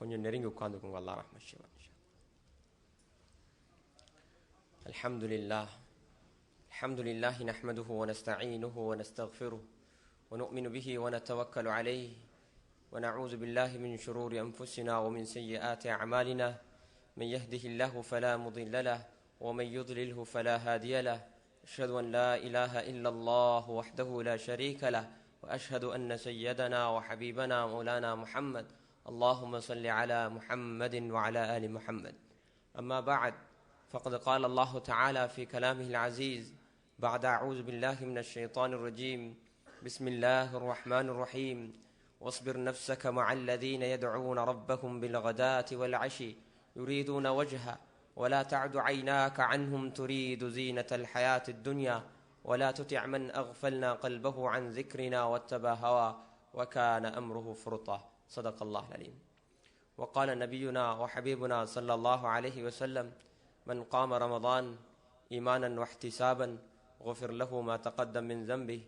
கொஞ்சம் நெருங்கி உட்கார்ந்துக்கோங்க. அல்லாஹ் ரஹ்மத் செய்வான். அல்ஹம்துலில்லாஹ் நஹ்மதுஹு வ நஸ்தஈனுஹு வ நஸ்தக்ஃபிருஹு வ நு'மினு பிஹி வ நதவக்கலு அலைஹி வ நஊது பில்லாஹி மின் ஷுரூரி அன்ஃபுஸினா வ மின் ஸய்யிஆத்தி அஅமாலினா மன் யஹ்திஹில்லாஹு ஃபலா முضில்ல லஹு வ மன் யுضللஹு ஃபலா ஹாதிய லஹு. அஷ்ஹது அன் லா இலாஹா இல்லல்லாஹு வஹ்தஹு லா ஷரீக லஹு வ அஷ்ஹது அன்ன ஸய்யதனா வ ஹபீபனா மௌலானா முஹம்மத். اللهم صل على محمد وعلى آل محمد. أما بعد فقد قال الله تعالى في كلامه العزيز بعد أعوذ بالله من الشيطان الرجيم بسم الله الرحمن الرحيم واصبر نفسك مع الذين يدعون ربهم بالغداة والعشي يريدون وجهه ولا تعد عيناك عنهم تريد زينة الحياة الدنيا ولا تطع من أغفلنا قلبه عن ذكرنا واتبع هواه وكان أمره فرطا. صدق الله العليم. وقال نبينا وحبيبنا صلى الله عليه وسلم من قام رمضان إيمانا واحتسابا غفر له ما تقدم من ذنبه.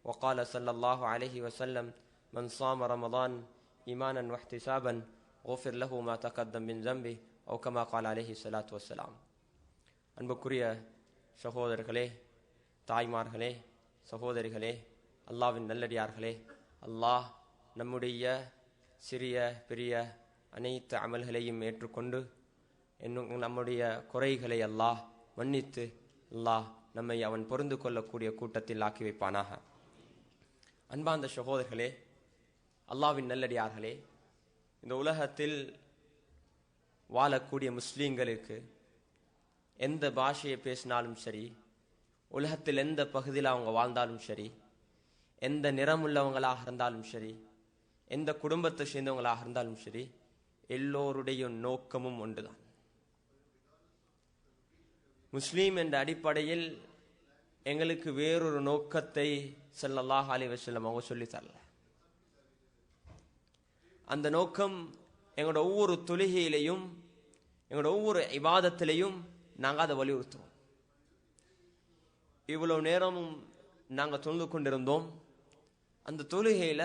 وقال صلى الله عليه وسلم من صام رمضان إيمانا واحتسابا غفر له ما تقدم من ذنبه أو كما قال عليه الصلاة والسلام. அன்புக்குரிய சகோதரர்களே, தாய்மார்களே, சகோதரிகளே, அல்லாஹ்வின் நல்லடியார்களே, அல்லாஹ் நம்முடைய சிறிய பெரிய அனைத்து அமல்களையும் ஏற்றுக்கொண்டு நம்முடைய குறைகளை அல்லாஹ் மன்னித்து அல்லாஹ் நம்மை அவன் பொருந்து கொள்ளக்கூடிய கூட்டத்தில் ஆக்கி வைப்பானாக. அன்பார்ந்த சகோதரர்களே, அல்லாஹ்வின் நல்லடியார்களே, இந்த உலகத்தில் வாழக்கூடிய முஸ்லீம்களுக்கு எந்த பாஷையை பேசினாலும் சரி, உலகத்தில் எந்த பகுதியில் அவங்க வாழ்ந்தாலும் சரி, எந்த நிறமுள்ளவங்களாக இருந்தாலும் சரி, எந்த குடும்பத்தை சேர்ந்தவங்களாக இருந்தாலும் சரி, எல்லோருடைய நோக்கமும் ஒன்றுதான். முஸ்லீம் என்ற அடிப்படையில் எங்களுக்கு வேறொரு நோக்கத்தை ஸல்லல்லாஹு அலைஹி வஸல்லம் அவங்க சொல்லி தரல. அந்த நோக்கம் எங்களோட ஒவ்வொரு தொழுகையிலையும் எங்களோட ஒவ்வொரு இபாதத்திலையும் நாங்கள் அதை வலியுறுத்துவோம். இவ்வளவு நேரமும் நாங்கள் தொழுது கொண்டிருந்தோம். அந்த தொழுகையில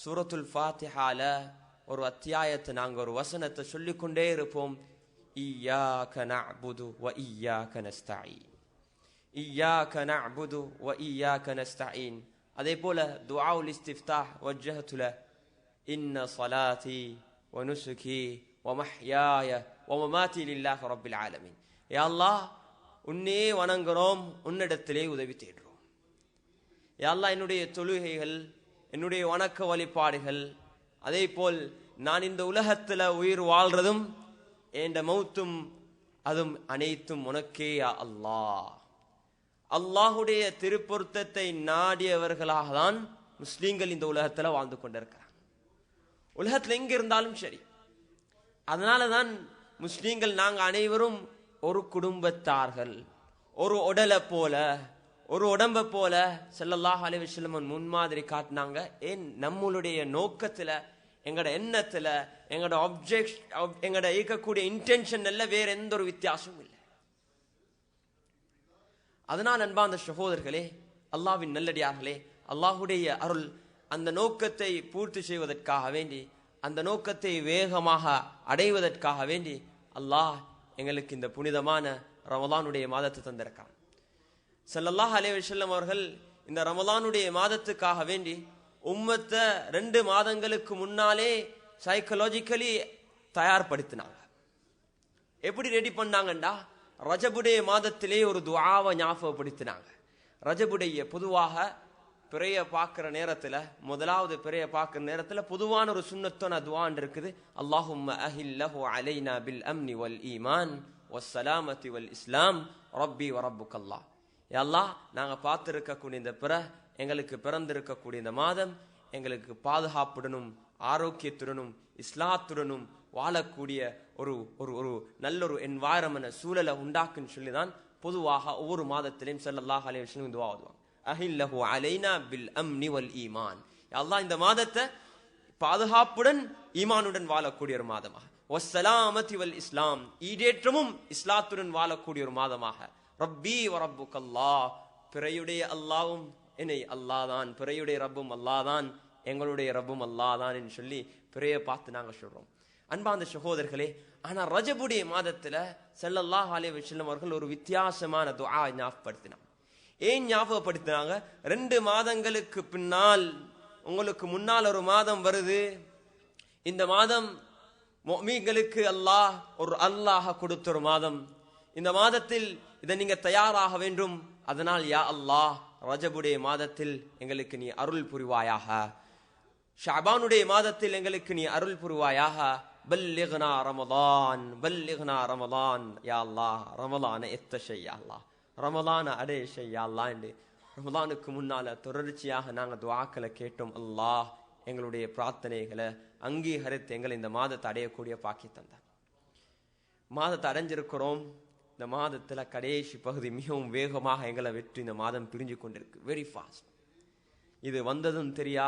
சூரத்துல் ஃபாத்திஹால ஒரு அத்தியாயத்தை நாங்கள் ஒரு வசனத்தை சொல்லிக்கொண்டே இருப்போம். இய்யாக நஅ்புது வ இய்யாக நஸ்தஈன், இய்யாக நஅ்புது வ இய்யாக நஸ்தஈன். அதே போல துஆஉல் இஸ்திஃப்தாஹ் வஜ்ஜஹது ல இன்ன ஸலாத்தி வ நுஸுகி வ மஹ்யாய வ மமாத்தி லில்லாஹி ரப்பில் ஆலமீன். யா அல்லாஹ், உன்னையே வணங்குறோம், உன்னிடத்திலே உதவி தேடுறோம். யா அல்லாஹ், என்னுடைய தொழுகைகள், என்னுடைய வணக்க வழிபாடுகள், அதே போல் நான் இந்த உலகத்தில் உயிர் வாழ்றதும் என்ற மௌத்தும் அதுவும் அனைத்தும் உனக்கே யா அல்லாஹ். அல்லாஹுடைய திருப்பொருத்தத்தை நாடியவர்களாக தான் முஸ்லீம்கள் இந்த உலகத்தில் வாழ்ந்து கொண்டிருக்கிறாங்க, உலகத்தில் எங்க இருந்தாலும் சரி. அதனால தான் முஸ்லீம்கள் நாங்கள் அனைவரும் ஒரு குடும்பத்தார்கள், ஒரு உடலை போல, ஒரு உடம்பை போல ஸல்லல்லாஹு அலைஹி வஸல்லம் முன்மாதிரி காட்டினாங்க. ஏன்? நம்மளுடைய நோக்கத்துல, எங்களோட எண்ணத்துல, எங்களோட எங்களோட இருக்கக்கூடிய இன்டென்ஷன் எல்லாம் வேற எந்த ஒரு வித்தியாசமும் இல்லை. அதனால் அன்பார்ந்த சகோதரர்களே, அல்லாஹ்வின் நல்லடியார்களே, அல்லாஹுடைய அருள் அந்த நோக்கத்தை பூர்த்தி செய்வதற்காக வேண்டி, அந்த நோக்கத்தை வேகமாக அடைவதற்காக வேண்டி அல்லாஹ் எங்களுக்கு இந்த புனிதமான ரமலானுடைய மாதத்தை தந்திருக்கான். ஸல்லல்லாஹு அலைஹி வஸல்லம் அவர்கள் இந்த ரமலானுடைய மாதத்துக்காக வேண்டி உம்மத்தை 2 மாதங்களுக்கு முன்னாலே சைக்கலாஜிக்கலி தயார்படுத்தினாங்க. எப்படி ரெடி பண்ணாங்கண்டா, ரஜபுடைய மாதத்திலே ஒரு துஆவை ஞாபகப்படுத்தினாங்க. ரஜபுடைய பொதுவாக பிறைய பார்க்கிற நேரத்தில், முதலாவது பிறைய பார்க்கிற நேரத்தில் பொதுவான ஒரு சுன்னத்தான துஆன் இருக்குது. அல்லாஹும்ம அஹில்லஹு அலைனா பில் அம்னி வல் ஈமான் வஸ்ஸலாமத்தி வல் இஸ்லாம் ரப்பி வ ரப்புக்கல்லாஹ். அல்லாஹ், நாங்கள் பார்த்துருக்கக்கூடிய இந்த எங்களுக்கு பிறந்திருக்கக்கூடிய இந்த மாதம் எங்களுக்கு பாதுகாப்புடனும் ஆரோக்கியத்துடனும் இஸ்லாத்துடனும் வாழக்கூடிய ஒரு ஒரு ஒரு நல்ல ஒரு என்வாயரன்மெண்ட் சூழலை உண்டாக்குன்னு சொல்லி தான் பொதுவாக ஒவ்வொரு மாதத்திலையும் ஸல்லல்லாஹு அலைஹி வஸல்லம் துஆ ஓதுவாங்க. அஹில்லஹு அலைனா பில் அம்னி வல் ஈமான். அல்லாஹ் இந்த மாதத்தை பாதுகாப்புடன் ஈமானுடன் வாழக்கூடிய ஒரு மாதமாக, வஸ்ஸலாமத்தி வல் இஸ்லாம், ஈடேற்றமும் இஸ்லாத்துடன் வாழக்கூடிய ஒரு மாதமாக, ரப்பி வ ரப்புக்கல்லாஹ், பிறையுடைய அல்லாஹ்வும் என்னை அல்லாஹ் தான், பிறையுடைய ரப்பும் அல்லாஹ் தான், எங்களுடைய ரப்பும் அல்லாஹ் தான் என்று சொல்லி பிறைய பார்த்து நாங்க சொல்றோம். அன்பார்ந்த சகோதரர்களே, ஆனா ரஜபுடைய மாதத்துல ஸல்லல்லாஹு அலைஹி வஸல்லம் அவர்கள் ஒரு வித்தியாசமான துஆ ஞாபகப்படுத்தினாங்க. ஏன் ஞாபகப்படுத்தினாங்க? 2 மாதங்களுக்கு பின்னால் உங்களுக்கு முன்னால் ஒரு மாதம் வருது. இந்த மாதம் முஃமின்களுக்கு அல்லாஹ் கொடுத்த ஒரு மாதம். இந்த மாதத்தில் இதை நீங்க தயாராக வேண்டும். அதனால் யா அல்லாஹ், ரஜபுடைய மாதத்தில் எங்களுக்கு நீ அருள் புரிவாயாக, ஷஅபானுடைய மாதத்தில் எங்களுக்கு நீ அருள் புரிவாயாக. பல்லிக்னா ரமதான், பல்லிக்னா ரமதான், யா அல்லாஹ் ரமலான எத்தஷை, யா அல்லாஹ் ரமலான அடேஷை, யா அல்லாஹ் என்று ரமலானுக்கு முன்னால தொடர்ச்சியாக நாங்க துஆக்களை கேட்டோம். அல்லாஹ் எங்களுடைய பிரார்த்தனைகளை அங்கீகரித்து எங்களை இந்த மாதத்தை அடையக்கூடிய பாக்கி தந்தார். மாதத்தை அடைஞ்சிருக்கிறோம். இந்த மாதத்துல கடைசி பகுதி மிகவும் வேகமாக எங்களை விட்டு இந்த மாதம் பிரிஞ்சு கொண்டிருக்கு. Very fast. இது வந்ததும் தெரியா,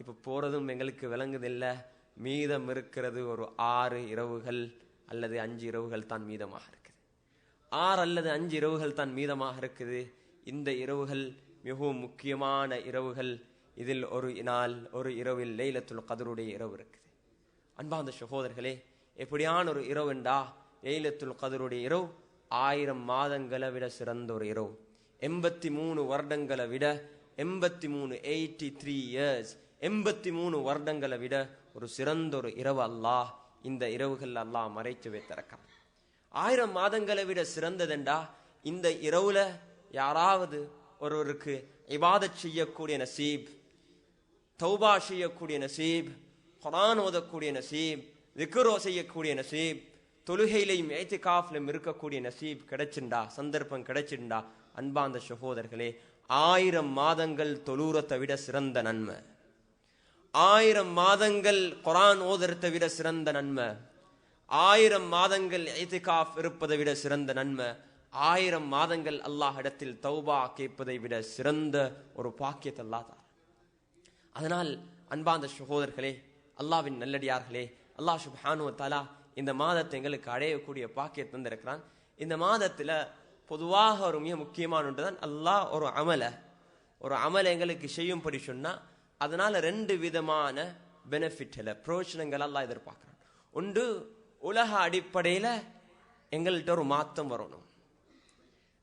இப்ப போறதும் எங்களுக்கு விளங்குதில்லை. மீதம் இருக்கிறது ஒரு 6 இரவுகள் அல்லது 5 இரவுகள் தான் மீதமாக இருக்குது. 6 அல்லது 5 இரவுகள் தான் மீதமாக இருக்குது. இந்த இரவுகள் மிகவும் முக்கியமான இரவுகள். இதில் ஒரு இரவில் லைலத்துல் கத்ருடைய இரவு இருக்குது. அன்பார்ந்த சகோதரர்களே, எப்படியான ஒரு இரவு என்றா, லைலத்துல் கத்ருடைய இரவு 1000 மாதங்களை விட சிறந்த ஒரு இரவு. 83 வருடங்களை விட 83 இயர்ஸ் 83 வருடங்களை விட ஒரு சிறந்த ஒரு இரவு அல்லாஹ் இந்த இரவுகள் அல்லாஹ் மறைத்து வைத்திருக்கான். 1000 மாதங்களை விட சிறந்ததெண்டா, இந்த இரவுல யாராவது ஒருவருக்கு இபாதத் செய்யக்கூடிய நசீப், தௌபா செய்யக்கூடிய நசீப், குர்ஆன் ஓதக்கூடிய நசீப், திக்ர் செய்யக்கூடிய நசீப், தொழுகையிலையும் இத்திகாஃப்லையும் இருக்கக்கூடிய நசீப் கிடைச்சிண்டா, சந்தர்ப்பம் கிடைச்சிண்டா, அன்பார்ந்த சகோதரர்களே, 1000 மாதங்கள் தொழுறத்தை விட சிறந்த நன்மை, 1000 மாதங்கள் குர்ஆன் ஓதுறதை விட சிறந்த நன்மை, 1000 மாதங்கள் இத்திகாஃப் இருப்பதை விட சிறந்த நன்மை, 1000 மாதங்கள் அல்லாஹ் இடத்தில் தௌபா கேட்பதை விட சிறந்த ஒரு பாக்கியத்தை அல்லாஹ் தரான். அதனால் அன்பார்ந்த சகோதரர்களே, அல்லாஹ்வின் நல்லடியார்களே, அல்லாஹ் சுப்ஹானஹு வ தஆலா இந்த மாதத்தை எங்களுக்கு அடையக்கூடிய பாக்கியத்தை தந்திருக்கிறான். இந்த மாதத்துல பொதுவாக ஒரு மிக முக்கியமான ஒன்றுதான், அல்லாஹ் ஒரு அமலை எங்களுக்கு செய்யும்படி சொன்னா அதனால 2 விதமான பெனிஃபிட்ல பிரயோஜனங்கள் அல்லாஹ் எதிர்பார்க்கிறான். ஒன்று, உலக அடிப்படையில எங்கள்கிட்ட ஒரு மாற்றம் வரணும்.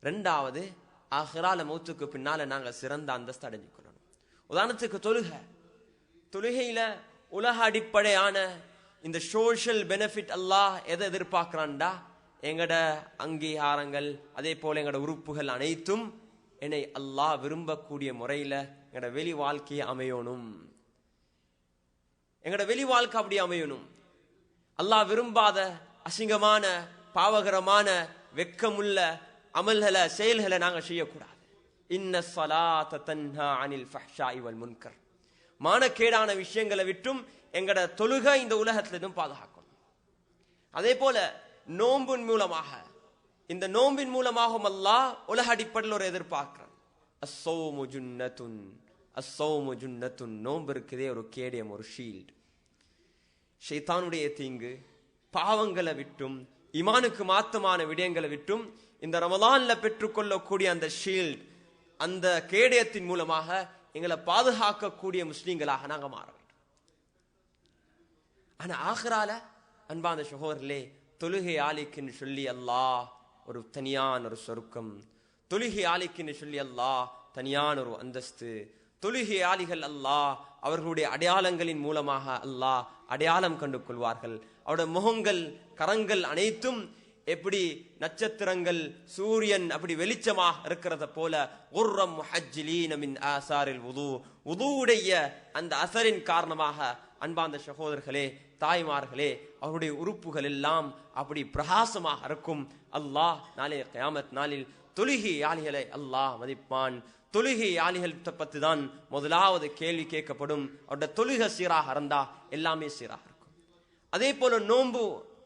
2வது, ஆகிரால மௌத்துக்கு பின்னால நாங்க சிறந்த அந்தஸ்து அடைஞ்சு கொள்ளணும். உதாரணத்துக்கு தொழுகையில உலக அடிப்படையான இந்த சோஷியல் பெனிஃபிட் அல்லாஹ் எதை எதிர்பார்க்கிறான்டா, எங்கட அங்கீகாரங்கள் அதே போல எங்கட உறுப்புகள் அனைத்தும் என்னை அல்லாஹ் விரும்பக்கூடிய முறையில எங்கட வெளி வாழ்க்கையை அமையணும். எங்கட வெளி வாழ்க்கை அப்படி அமையணும். அல்லாஹ் விரும்பாத அசிங்கமான பாவகரமான வெக்கமுள்ள அமல்களை செயல்களை நாங்க செய்யக்கூடாது. இன்ன ஸலாத தன்ஹா அனில் ஃபஹ்ஷாஇ வல் முன்கர், மானக்கேடான விஷயங்களை விட்டும் எங்கட தொழுகை இந்த உலகத்திலிருந்து பாதுகாக்கணும். அதே போல நோம்பின் மூலமாக, இந்த நோம்பின் மூலமாகவும் அல்லாஹ் உலக அடிப்படையில் ஒரு எதிர்பார்க்கிறான். அஸ்ஸௌமு ஜுன்னத்துன், அஸ்ஸௌமு ஜுன்னத்துன், நோம்பு இருக்குதே ஒரு கேடயம், ஒரு ஷீல்ட். ஷைத்தானுடைய தீங்கு பாவங்களை விட்டும் ஈமானுக்கு மாத்தமான விடயங்களை விட்டும் இந்த ரமலான்ல பெற்றுக்கொள்ளக்கூடிய அந்த ஷீல்ட், அந்த கேடயத்தின் மூலமாக எங்களை பாதுகாக்கக்கூடிய முஸ்லீம்களாக நாங்க மாற வேண்டும். ஆனா ஆகிரால அன்பான சகோதரர்களே, தொழுகை ஆலிக்குன்னு சொல்லி அல்லாஹ் ஒரு தனியான ஒரு சொர்க்கம், தொழுகை ஆலிக்குன்னு சொல்லி அல்லாஹ் தனியான ஒரு அந்தஸ்து, தொழுகை ஆலிகள் அல்லாஹ் அவர்களுடைய அடையாளங்களின் மூலமாக அல்லாஹ் அடையாளம் கண்டு கொள்வார்கள். அவருடைய முகங்கள் கரங்கள் அனைத்தும் எப்படி நட்சத்திரங்கள் சூரியன் அப்படி வெளிச்சமாக இருக்கிறத போல, குர்ரம் முஹஜ்ஜிலீன மின் ஆசாரில் உதுவுடைய அந்த அசரின் காரணமாக அன்பார்ந்த சகோதரர்களே, தாய்மார்களே, அவருடைய உறுப்புகள் எல்லாம் அப்படி பிரகாசமாக இருக்கும். அல்லாஹ் நாளை கியாமத் நாளில் தொழுகை ஆளிகளை அல்லாஹ் மதிப்பான். தொழுகை ஆளிகள் பற்றி தான் முதலாவது கேள்வி கேட்கப்படும். அவருடைய தொழுகை சீராக இருந்தா எல்லாமே சீராக இருக்கும். அதே போல நோன்பு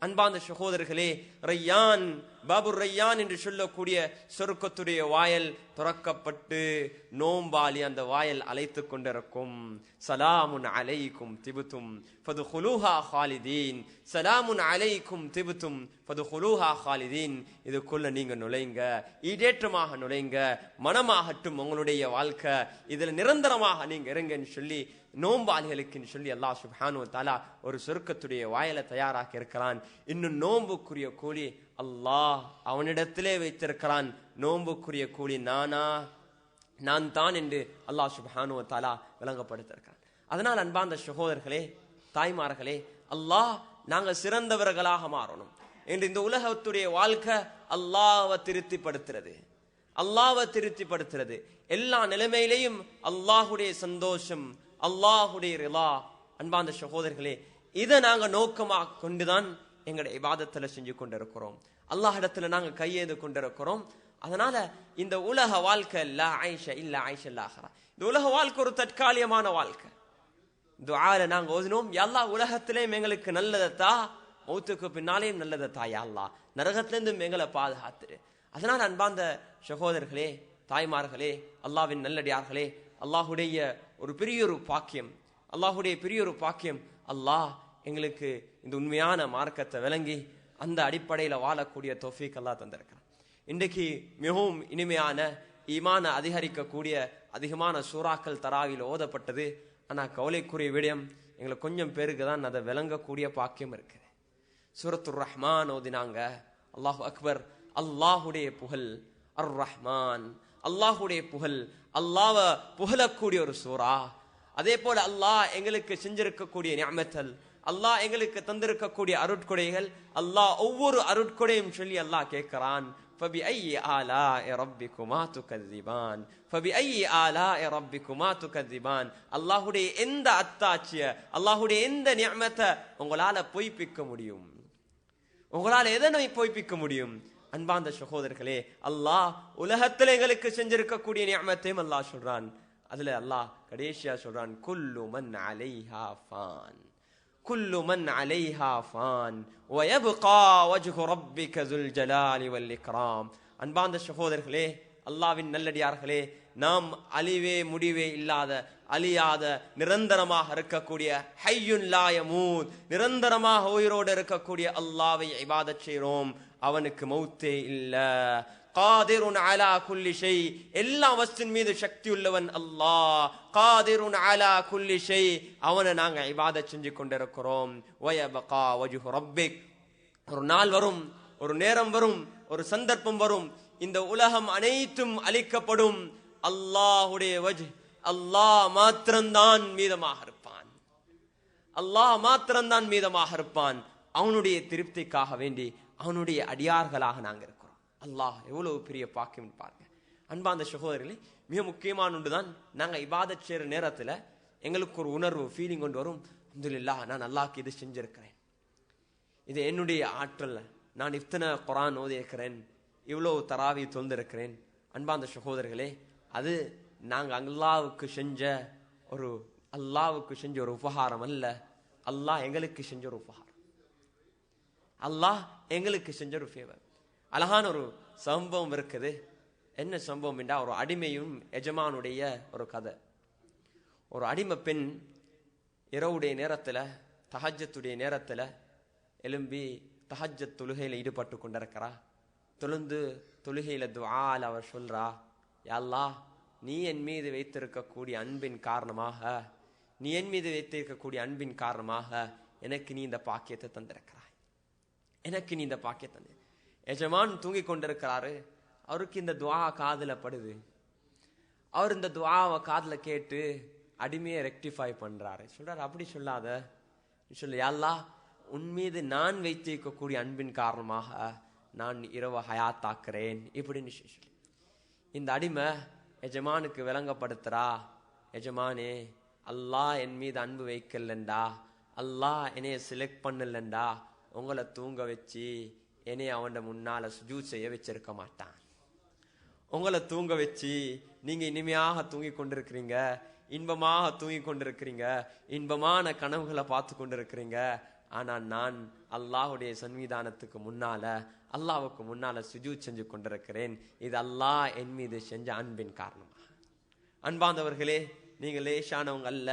அன்பார்ந்த சகோதரர்களே, ரையான் பாபுர் ரையான் என்று சொல்லக்கூடிய சொர்க்கத்துடைய வாயல் துறக்கப்பட்டு நோம்பாளி அந்த வாயல் அழைத்து கொண்டிருக்கும். சலாமுன் அலைக்கும் திபுத்தும் ஃபதுகுலூஹா ஹாலிதீன், சலாமுன் அலைக்கும் திபுத்தும் ஃபதுகுலூஹா ஹாலிதீன். இதுக்குள்ள நீங்க நுழைங்க, ஈடேற்றமாக நுழைங்க, மனமாகட்டும் உங்களுடைய வாழ்க்கை, இதுல நிரந்தரமாக நீங்க இருங்கன்னு சொல்லி நோம்பாளிகளுக்கு சொல்லி அல்லாஹ் சுப்ஹானஹு வ தஆலா ஒரு சொர்க்கத்துடைய வாயிலை தயாராக்கி இருக்கிறான். இன்னும் நோம்புக்குரிய கூலி அல்லாஹ் அவனிடத்திலே வைத்திருக்கிறான். நோம்புக்குரிய கூலி நான் தான் என்று அல்லாஹ் சுப்ஹானஹு வ தஆலா விளங்கப்படுத்திருக்கிறான். அதனால் அன்பார்ந்த சகோதரர்களே, தாய்மார்களே, அல்லாஹ் நாங்க சிறந்தவர்களாக மாறணும் என்று இந்த உலகத்துடைய வாழ்க்கை அல்லாஹ்வை திருப்திப்படுத்துறது, அல்லாஹ்வை திருப்திப்படுத்துறது. எல்லா நிலைமையிலையும் அல்லாஹுடைய சந்தோஷம், அல்லாஹுடைய ரிலா. அன்பார்ந்த சகோதரர்களே, இதை நாங்க நோக்கமாக கொண்டுதான் எங்களுடைய இபாதத்துல செஞ்சு கொண்டிருக்கிறோம், அல்லாஹ் இடத்துல நாங்க கையேந்து கொண்டிருக்கிறோம். அதனால இந்த உலக வாழ்க்கை லா ஐஷ இல்ல ஐஷல் ஆஹிரா, இந்த உலக வாழ்க்கை ஒரு தற்காலிகமான வாழ்க்கை. துஆல நாங்க ஓதினோம், யா அல்லாஹ் உலகத்திலேயும் எங்களுக்கு நல்லதத்தா, மௌத்துக்கு பின்னாலேயும் நல்லதத்தா, யா அல்லாஹ் நரகத்திலிருந்து எங்களை பாதுகாத்துரு. அதனால அன்பார்ந்த சகோதரர்களே, தாய்மார்களே, அல்லாஹ்வின் நல்லடியார்களே, அல்லாஹுடைய ஒரு பெரிய ஒரு பாக்கியம், அல்லாஹுடைய பெரிய ஒரு பாக்கியம், அல்லாஹ் எங்களுக்கு இந்த உண்மையான மார்க்கத்தை விளங்கி அந்த அடிப்படையில வாழக்கூடிய தௌஃபீக் அல்லாஹ் தந்திருக்கிறான். இன்றைக்கு மிகவும் இனிமையான ஈமான அதிகரிக்கக்கூடிய அதிகமான சூறாக்கள் தராவில ஓதப்பட்டது. ஆனா கவலைக்குரிய விடயம், எங்களுக்கு கொஞ்சம் பேருக்கு தான் அதை விளங்கக்கூடிய பாக்கியம் இருக்குது. சூரத்துர் ரஹ்மான் ஓதினாங்க, அல்லாஹு அக்பர், அல்லாஹுடைய புகழ், அர் ரஹ்மான், அல்லாஹுடைய புகழ், அல்லாஹ்வ புகழக்கூடிய ஒரு சூரா. அதே போல அல்லாஹ் எங்களுக்கு செஞ்சிருக்கக்கூடிய நிஅமத்தல், அல்லாஹ் எங்களுக்கு தந்திருக்கக்கூடிய அருட்கொடைகள், அல்லாஹ் ஒவ்வொரு அருட்கொடையும் சொல்லி அல்லாஹ் கேட்கிறான். فبأي آلاء ربكما تكذبان فبأي آلاء ربكما تكذبان. அல்லாஹ்வுடைய எந்த அத்தாட்சிய, அல்லாஹ்வுடைய எந்த நிஅமத்தை உங்களால பொய்ப்பிக்க முடியும்? உங்களால எதனை பொய்ப்பிக்க முடியும்? அன்பார்ந்த சகோதரர்களே, அல்லாஹ் உலகத்தில் எங்களுக்கு செஞ்சிருக்கக்கூடிய நிஅமத்தையும் அல்லாஹ் சொல்றான். அதுல அல்லாஹ் கடைசியா சொல்றான், குல்லு மன் அலைஹா ஃபான், குல்லு மன் அலைஹா ஃபான் வயப்கா வஜ்ஹு ரப்பிக ஸுல் ஜலாலி வல் இக்ராம். அன்பார்ந்த சகோதரர்களே, அல்லாஹ்வின் நல்லடியார்களே, நாம் அழிவே முடிவே இல்லாத, அழியாத, நிரந்தரமாக இருக்கக்கூடிய ஹய்யுன் லா யமூத், நிரந்தரமாக உயிரோடு இருக்கக்கூடிய அல்லாஹ்வை இபாதத் செய்றோம். அவனுக்கு மௌத்தே இல்ல. காதிருன் அலா குல்லி ஷை, எல்லா வஸ்தின் மீது சக்தி உள்ளவன் அல்லாஹ். காதிருன் அலா குல்லி ஷை, அவனை நாங்க இபாதத் செஞ்சு கொண்டிருக்கிறோம். வயபகா வஜ்ஹு ரப்பிக், ஒரு நாள் வரும், ஒரு நேரம் வரும், ஒரு சந்தர்ப்பம் வரும், இந்த உலகம் அனைத்தும் அழிக்கப்படும். அல்லாஹுடைய வஜ், அல்லாஹ் மாத்திரம்தான் மீதமாக இருப்பான், அல்லாஹ் மாத்திரம்தான் மீதமாக இருப்பான். அவனுடைய திருப்திக்காக வேண்டி அவனுடைய அடியார்களாக நாங்க இருக்கிறோம். அல்லாஹ் எவ்வளவு பெரிய பாக்கியம் பாருங்க. அன்பார்ந்த சகோதரர்களே, மிக முக்கியமான ஒன்றுதான், நாங்க இபாதத் செய்யற நேரத்துல எங்களுக்கு ஒரு உணர்வு, ஃபீலிங் கொண்டு வரும். அல்ஹம்துலில்லாஹ், நான் அல்லாஹ்க்கு இது செஞ்சிருக்கிறேன், இது என்னுடைய ஆற்றல், நான் இத்தனை குர்ஆன் ஓதி இருக்கிறேன், இவ்வளவு தராவி தொழுந்திருக்கிறேன். அன்பார்ந்த சகோதரர்களே, அது நாங்க அல்லாஹ்வுக்கு செஞ்ச ஒரு உபகாரம் அல்ல, அல்லாஹ் எங்களுக்கு செஞ்ச ஒரு உபகாரம், அல்லாஹ் எங்களுக்கு செஞ்ச ஒரு ஃபேவர். அழகான ஒரு சம்பவம் இருக்குது. என்ன சம்பவம் என்றா, ஒரு அடிமையும் எஜமானுடைய ஒரு கதை. ஒரு அடிமை பெண் இரவுடைய நேரத்துல, தஹஜ்ஜத்துடைய நேரத்துல எழும்பி தஹஜ்ஜத் தொழுகையில ஈடுபட்டு கொண்டிருக்கிறா. தொழுகையில துஆல அவர் சொல்றா, யா அல்லாஹ், நீ என் மீது வைத்திருக்கக்கூடிய அன்பின் காரணமாக, நீ என் மீது வைத்திருக்கக்கூடிய அன்பின் காரணமாக எனக்கு நீ இந்த பாக்கியத்தை தந்திருக்கிறாய், எனக்கு நீ இந்த பாக்கியத்தை தந்து. எஜமான் தூங்கி கொண்டிருக்கிறாரு. அவருக்கு இந்த துஆ காதுல படுது. அவர் இந்த துஆவை காதுல கேட்டு அடிமையை ரெக்டிஃபை பண்றாரு. சொல்றாரு, அப்படி சொல்லாத, சொல்லு, யா அல்லாஹ், உன் மீது நான் வைத்திருக்கக்கூடிய அன்பின் காரணமாக நான் இரவு ஹயாத்தாக்குறேன் இப்படின்னு சொல்லி இந்த அடிமை எஜமானுக்கு விளங்கப்படுத்துறா. எஜமானே, அல்லாஹ் என் மீது அன்பு வைக்கலண்டா, அல்லாஹ் என்னைய செலக்ட் பண்ணலண்டா, உங்களை தூங்க வச்சு என்னைய அவன் முன்னால சுஜூத் செய்ய வச்சிருக்க மாட்டான். உங்களை தூங்க வச்சு நீங்க இனிமையாக தூங்கி கொண்டிருக்கிறீங்க, இன்பமாக தூங்கி கொண்டிருக்கிறீங்க, இன்பமான கனவுகளை பார்த்து கொண்டிருக்கிறீங்க. ஆனா நான் அல்லாஹுடைய சன்னிதானத்துக்கு முன்னால அல்லாஹ்வுக்கு முன்னால சுஜூத் செஞ்சு கொண்டிருக்கிறேன். இது அல்லாஹ் என் மீது செஞ்ச அன்பின் காரணமாக. அன்பாந்தவர்களே, நீங்க லேசானவங்க அல்ல.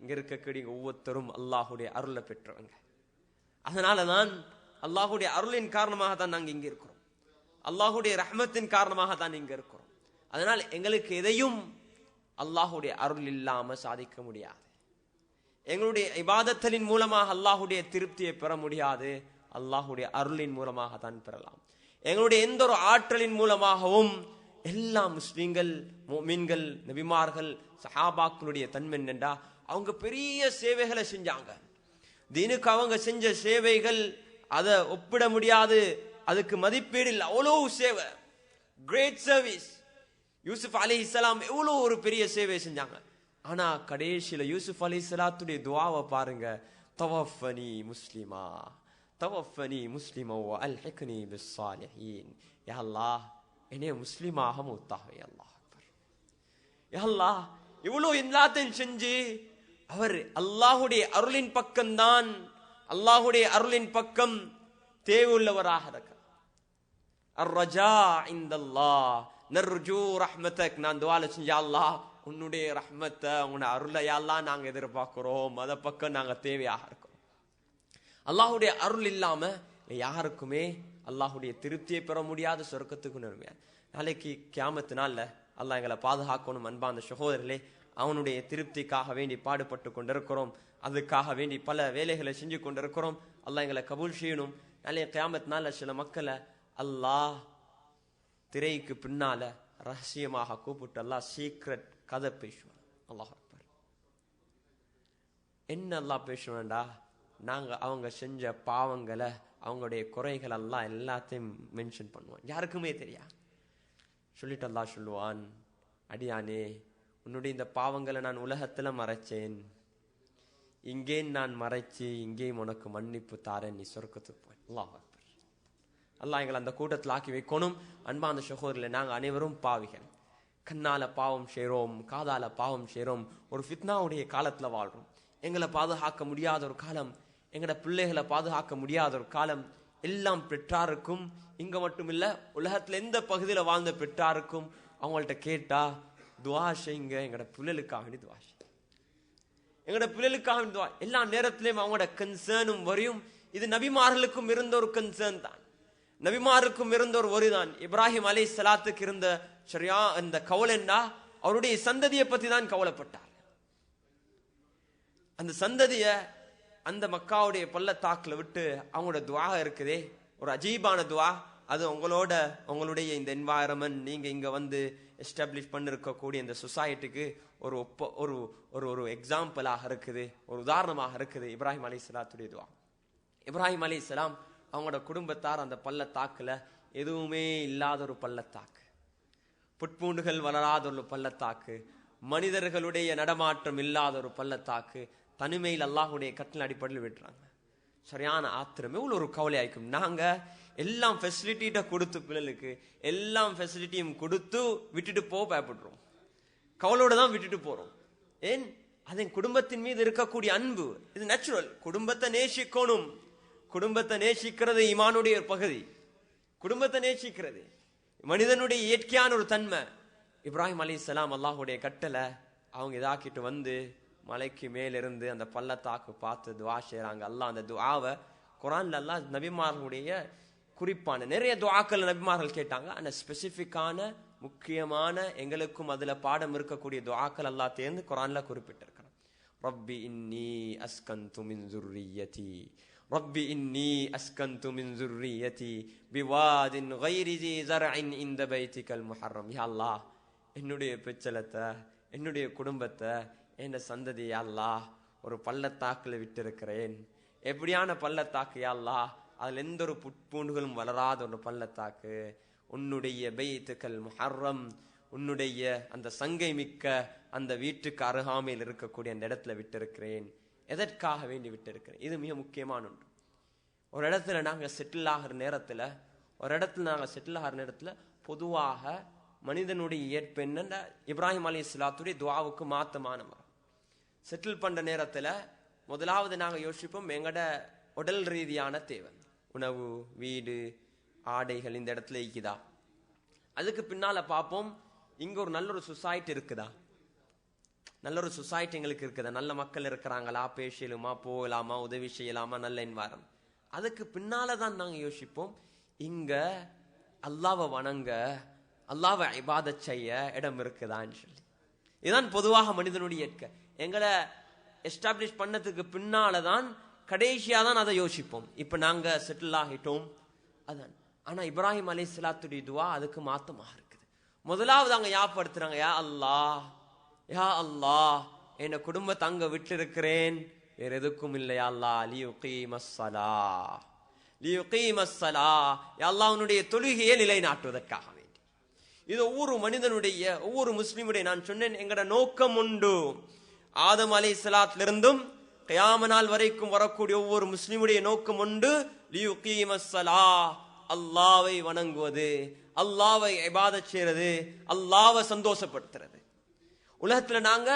இங்க இருக்கக்கூடிய ஒவ்வொருத்தரும் அல்லாஹுடைய அருளை பெற்றவங்க. அதனாலதான் அல்லாஹுடைய அருளின் காரணமாக தான் நாங்க இங்க இருக்கிறோம். அல்லாஹுடைய ரஹ்மத்தின் காரணமாக தான் இங்க இருக்கிறோம். அதனால எங்களுக்கு எதையும் அல்லாஹுடைய அருள் இல்லாம சாதிக்க முடியாது. எங்களுடைய இபாதத்தின் மூலமாக அல்லாஹுடைய திருப்தியை பெற முடியாது. அல்லாஹுடைய அருளின் மூலமாக தான் பெறலாம். எங்களுடைய எந்த ஒரு ஆற்றலின் மூலமாகவும் எல்லா முஸ்லிம்கள், முஃமின்கள், நபிமார்கள், சஹாபாக்களுடைய தன்மை என்னண்டா, அவங்க பெரிய சேவைகளை செஞ்சாங்க. தீனுக்கு அவங்க செஞ்ச சேவைகள் அதை ஒப்பிட முடியாது, அதுக்கு மதிப்பீடு இல்லை. அவ்வளோ சேவை, கிரேட் சர்வீஸ். யூசுப் அலைஹிஸ்ஸலாம் எவ்வளோ ஒரு பெரிய சேவை செஞ்சாங்க. ஆனா கடைசியில யூசுப் அலைஹிஸ்ஸலாத்துடைய துஆவை பாருங்க, தவஃபனி முஸ்லிமா தவஃபனி முஸ்லிமா வ அல்ஹிக்னி பிஸ்ஸாலிஹீன். யா அல்லாஹ், என்னைய முஸ்லிமாக மௌத்தாக. யா அல்லாஹ் அக்பர். யா அல்லாஹ், இவ்வளோ எல்லாத்தையும் செஞ்சு அவர் அல்லாஹுடைய அருளின் பக்கம்தான், அல்லாஹுடைய அருளின் பக்கம் தேவையுள்ளவராக இருக்கிறார். அர்ரஜா இந்தல்லாஹ் நர்ஜூ ரஹ்மதக். நான் துஆல செஞ்சா, அல்லாஹ் உன்னுடைய ரஹ்மத்தை, உன்னுடைய அருளை எல்லாம் நாங்க எதிர்பார்க்கிறோம், அத பக்கம் நாங்க தேவையாக இருக்கோம். அல்லாஹுடைய அருள் இல்லாம யாருக்குமே அல்லாஹுடைய திருப்தியை பெற முடியாத சொர்க்கத்துக்கு நன்மையா. நாளைக்கு கியாமத்து நாள்ல அல்லாஹ் எங்களை பாதுகாக்கணும். அன்பான சகோதரர்களே, அவனுடைய திருப்திக்காக வேண்டி பாடுபட்டு கொண்டிருக்கிறோம். அதுக்காக வேண்டி பல வேலைகளை செஞ்சு கொண்டிருக்கிறோம். அல்லாஹ் எங்களை கபூல் செய்யணும். நாளைய கியாமத் நாள்ல சில மக்களை அல்லாஹ் திரைக்கு பின்னால ரகசியமாக கூப்பிட்டு அல்லாஹ் சீக்ரெட் கதை பேசுவான். அல்லாஹ் அக்பர். என்ன அல்லாஹ் பேசுவான்டா, நாங்க அவங்க செஞ்ச பாவங்களை, அவங்களுடைய குறைகள் எல்லாம் எல்லாத்தையும் மென்ஷன் பண்ணுவான். யாருக்குமே தெரியா. சொல்லிட்டு அல்லாஹ் சொல்லுவான், அடியானே, உன்னுடைய இந்த பாவங்களை நான் உலகத்துல மறைச்சேன், இங்கே நான் மறைச்சு இங்கேயும் உனக்கு மன்னிப்பு தாரேன், நீ சொர்க்கத்துக்கு போய். அல்லாஹ் அக்பர். அல்லாஹ் எங்களை அந்த கூட்டத்தில் ஆக்கி வைக்கணும். அன்பான சகோதரர்களே, நாங்கள் அனைவரும் பாவிகள். கண்ணால பாவம் செய்கிறோம், காதால பாவம் செய்கிறோம். ஒரு ஃபித்னாவுடைய காலத்துல வாழ்றோம். எங்களை பாதுகாக்க முடியாத ஒரு காலம், எங்களோட பிள்ளைகளை பாதுகாக்க முடியாத ஒரு காலம். எல்லாம் பெற்றாருக்கும், இங்க மட்டும் இல்ல உலகத்துல எந்த பகுதியில வாழ்ந்த பெற்றாருக்கும் அவங்கள்ட்ட கேட்டா, துவா செய்யுங்க, எங்களோட பிள்ளைகளுக்காக வேண்டி துவா செய்யுங்க, எங்களோட பிள்ளைகளுக்காக வேண்டி துவா. எல்லா நேரத்திலையும் அவங்களோட கன்சர்னும் வரையும். இது நபிமார்களுக்கும் இருந்த ஒரு கன்சர்ன் தான், நபிமாருக்கும் இருந்த ஒரு வரிதான். இப்ராஹிம் அலைஹிஸ்ஸலாத்துக்கு இருந்த சரியா இந்த கவலைன்னா, அவருடைய சந்ததியை பத்தி தான் கவலைப்பட்டார். அந்த சந்ததிய அந்த மக்காவுடைய பள்ளத்தாக்குல விட்டு அவங்களோட துவா இருக்குதே, ஒரு அஜீபான துவா. அது உங்களுடைய இந்த என்வாயரன்மெண்ட், நீங்க இங்க வந்து எஸ்டாப்ளிஷ் பண்ணிருக்கக்கூடிய இந்த சொசைட்டிக்கு ஒரு எக்ஸாம்பிளாக இருக்குது, ஒரு உதாரணமாக இருக்குது இப்ராஹிம் அலைஹிஸ்ஸலாத்துடைய துவா. இப்ராஹிம் அலைஹிஸ்ஸலாம் அவங்களோட குடும்பத்தார் அந்த பள்ளத்தாக்குல எதுவுமே இல்லாத ஒரு பள்ளத்தாக்கு, புட்பூண்டுகள் வளராத ஒரு பள்ளத்தாக்கு, மனிதர்களுடைய நடமாற்றம் இல்லாத ஒரு பள்ளத்தாக்கு, தனிமையில் அல்லாஹுடைய கட்டளை அடிப்படையில் விட்டுறாங்க. சரியான ஆத்திரமே உள்ள ஒரு கவலை ஆயிக்கும். நாங்க எல்லாம் ஃபெசிலிட்டிட்ட கொடுத்து, பிள்ளைகளுக்கு எல்லாம் ஃபெசிலிட்டியும் கொடுத்து விட்டுட்டு போக பயப்படுறோம், கவலோட தான் விட்டுட்டு போறோம். ஏன்? அதன் குடும்பத்தின் மீது இருக்கக்கூடிய அன்பு, இது நேச்சுரல். குடும்பத்தை நேசிக்கணும். குடும்பத்தை நேசிக்கிறது ஈமானுடைய ஒரு பகுதி. குடும்பத்தை நேசிக்கிறது மனிதனுடைய இயற்கையான ஒரு தன்மை. இப்ராஹிம் அலைஹிஸ்ஸலாம் அல்லாஹுடைய கட்டளை அவங்க இதாக்கிட்டு வந்து மலைக்கு மேலிருந்து அந்த பள்ளத்தாக்கு பார்த்து துவா செய்யறாங்க. அல்லாஹ் அந்த துஆவை குர்ஆன்ல அல்லாஹ் நபிமார்களுடைய குறிப்பான நிறைய துஆக்கள் நபிமார்கள் கேட்டாங்க. அந்த ஸ்பெசிபிக்கான முக்கியமான எங்களுக்கும் அதுல பாடம் இருக்கக்கூடிய துஆக்கள் அல்லாஹ் தேர்ந்து குர்ஆன்ல குறிப்பிட்டிருக்கிறான். ரப்பி இன்னி அஸ்கன்து மின் ذُرِّيَّتِي ரப்பி இன்னி அஸ்கன்து மின் ذُرِّيَّتِي பிவாதின் கைரி ذِي زَرْعٍ عِندَ بَيْتِكَ الْمُحَرَّمِ. யா அல்லாஹ், என்னுடைய பெச்சலத்தை, என்னுடைய குடும்பத்தை, என் சந்ததி யா அல்லாஹ் ஒரு பள்ளத்தாக்குல விட்டு இருக்கிறேன். எப்படியான பள்ளத்தாக்கு யா அல்லாஹ்? அதுல எந்த ஒரு புட்பூண்டுகளும் வளராத ஒரு பள்ளத்தாக்கு. உன்னுடைய பைத்துக்கல் முஹர்ரம், உன்னுடைய அந்த சங்கை மிக்க அந்த வீட்டுக்கு அருகாமையில் இருக்கக்கூடிய அந்த இடத்துல விட்டு இருக்கிறேன். எதற்காக வேண்டி விட்டு இருக்கிறேன்? இது மிக முக்கியமான ஒன்று. ஒரு இடத்துல நாங்க செட்டில் ஆகிற நேரத்துல பொதுவாக மனிதனுடைய இயற்பு என்னன்னா, இப்ராஹிம் அலைஹிஸ்ஸலாத்துடைய துஆவுக்கு மாத்தமான செட்டில் பண்ற நேரத்துல முதலாவது நாங்க யோசிப்போம், எங்கட உடல் ரீதியான தேவை, உணவு, வீடு, ஆடைகள் இந்த இடத்துல இருக்குதா? அதுக்கு பின்னால பார்ப்போம், இங்க ஒரு நல்ல ஒரு சொசைட்டி இருக்குதா? நல்ல ஒரு சொசைட்டி எங்களுக்கு இருக்குதா? நல்ல மக்கள் இருக்கிறாங்களா? பேசலுமா, போகலாமா, உதவி செய்யலாமா, நல்ல என்வாரம். அதுக்கு பின்னாலதான் நாங்க யோசிப்போம், இங்க அல்லாஹ்வை வணங்க, அல்லாஹ்வை இபாதத் செய்ய இடம் இருக்குதான்னு சொல்லி. இதுதான் பொதுவாக மனிதனுடைய எங்களை எஸ்டாப்ளிஷ் பண்ணதுக்கு பின்னாலதான் கடைசியா தான் அதை யோசிப்போம். இப்ப நாங்க செட்டில் ஆகிட்டோம் அதான். ஆனா இப்ராஹிம் அலைஹிஸ்ஸலாத்துடைய துவா அதுக்கு மாத்தமாக இருக்குது. முதலாவது அங்க யாப்படுத்துறாங்க, யா அல்லாஹ், யா அல்லாஹ், என் குடும்பத்தை அங்க விட்டு இருக்கிறேன், வேற எதுக்கும் இல்லையா அல்லாஹ், லியுகீமஸ்ஸலாஹ், லியுகீமஸ்ஸலாஹ், யா அல்லாஹ் உன்னுடைய தொழுகையை நிலைநாட்டுவதற்காக வேண்டி. இது ஒவ்வொரு மனிதனுடைய, ஒவ்வொரு முஸ்லிமுடைய, நான் சொன்னேன் எங்கட நோக்கம் உண்டு. ஆதம் அலைஹிஸ்ஸலாத்திலிருந்தும் கியாமத் நாள் வரைக்கும் வரக்கூடிய ஒவ்வொரு முஸ்லிமுடைய நோக்கம் உண்டு, லியுகீமஸ்ஸலாஹ், அல்லாஹ்வை வணங்குவது, அல்லாஹ்வை இபாதத் செய்யறது, அல்லாஹ்வை சந்தோஷப்படுத்துறது. உலகத்துல நாங்க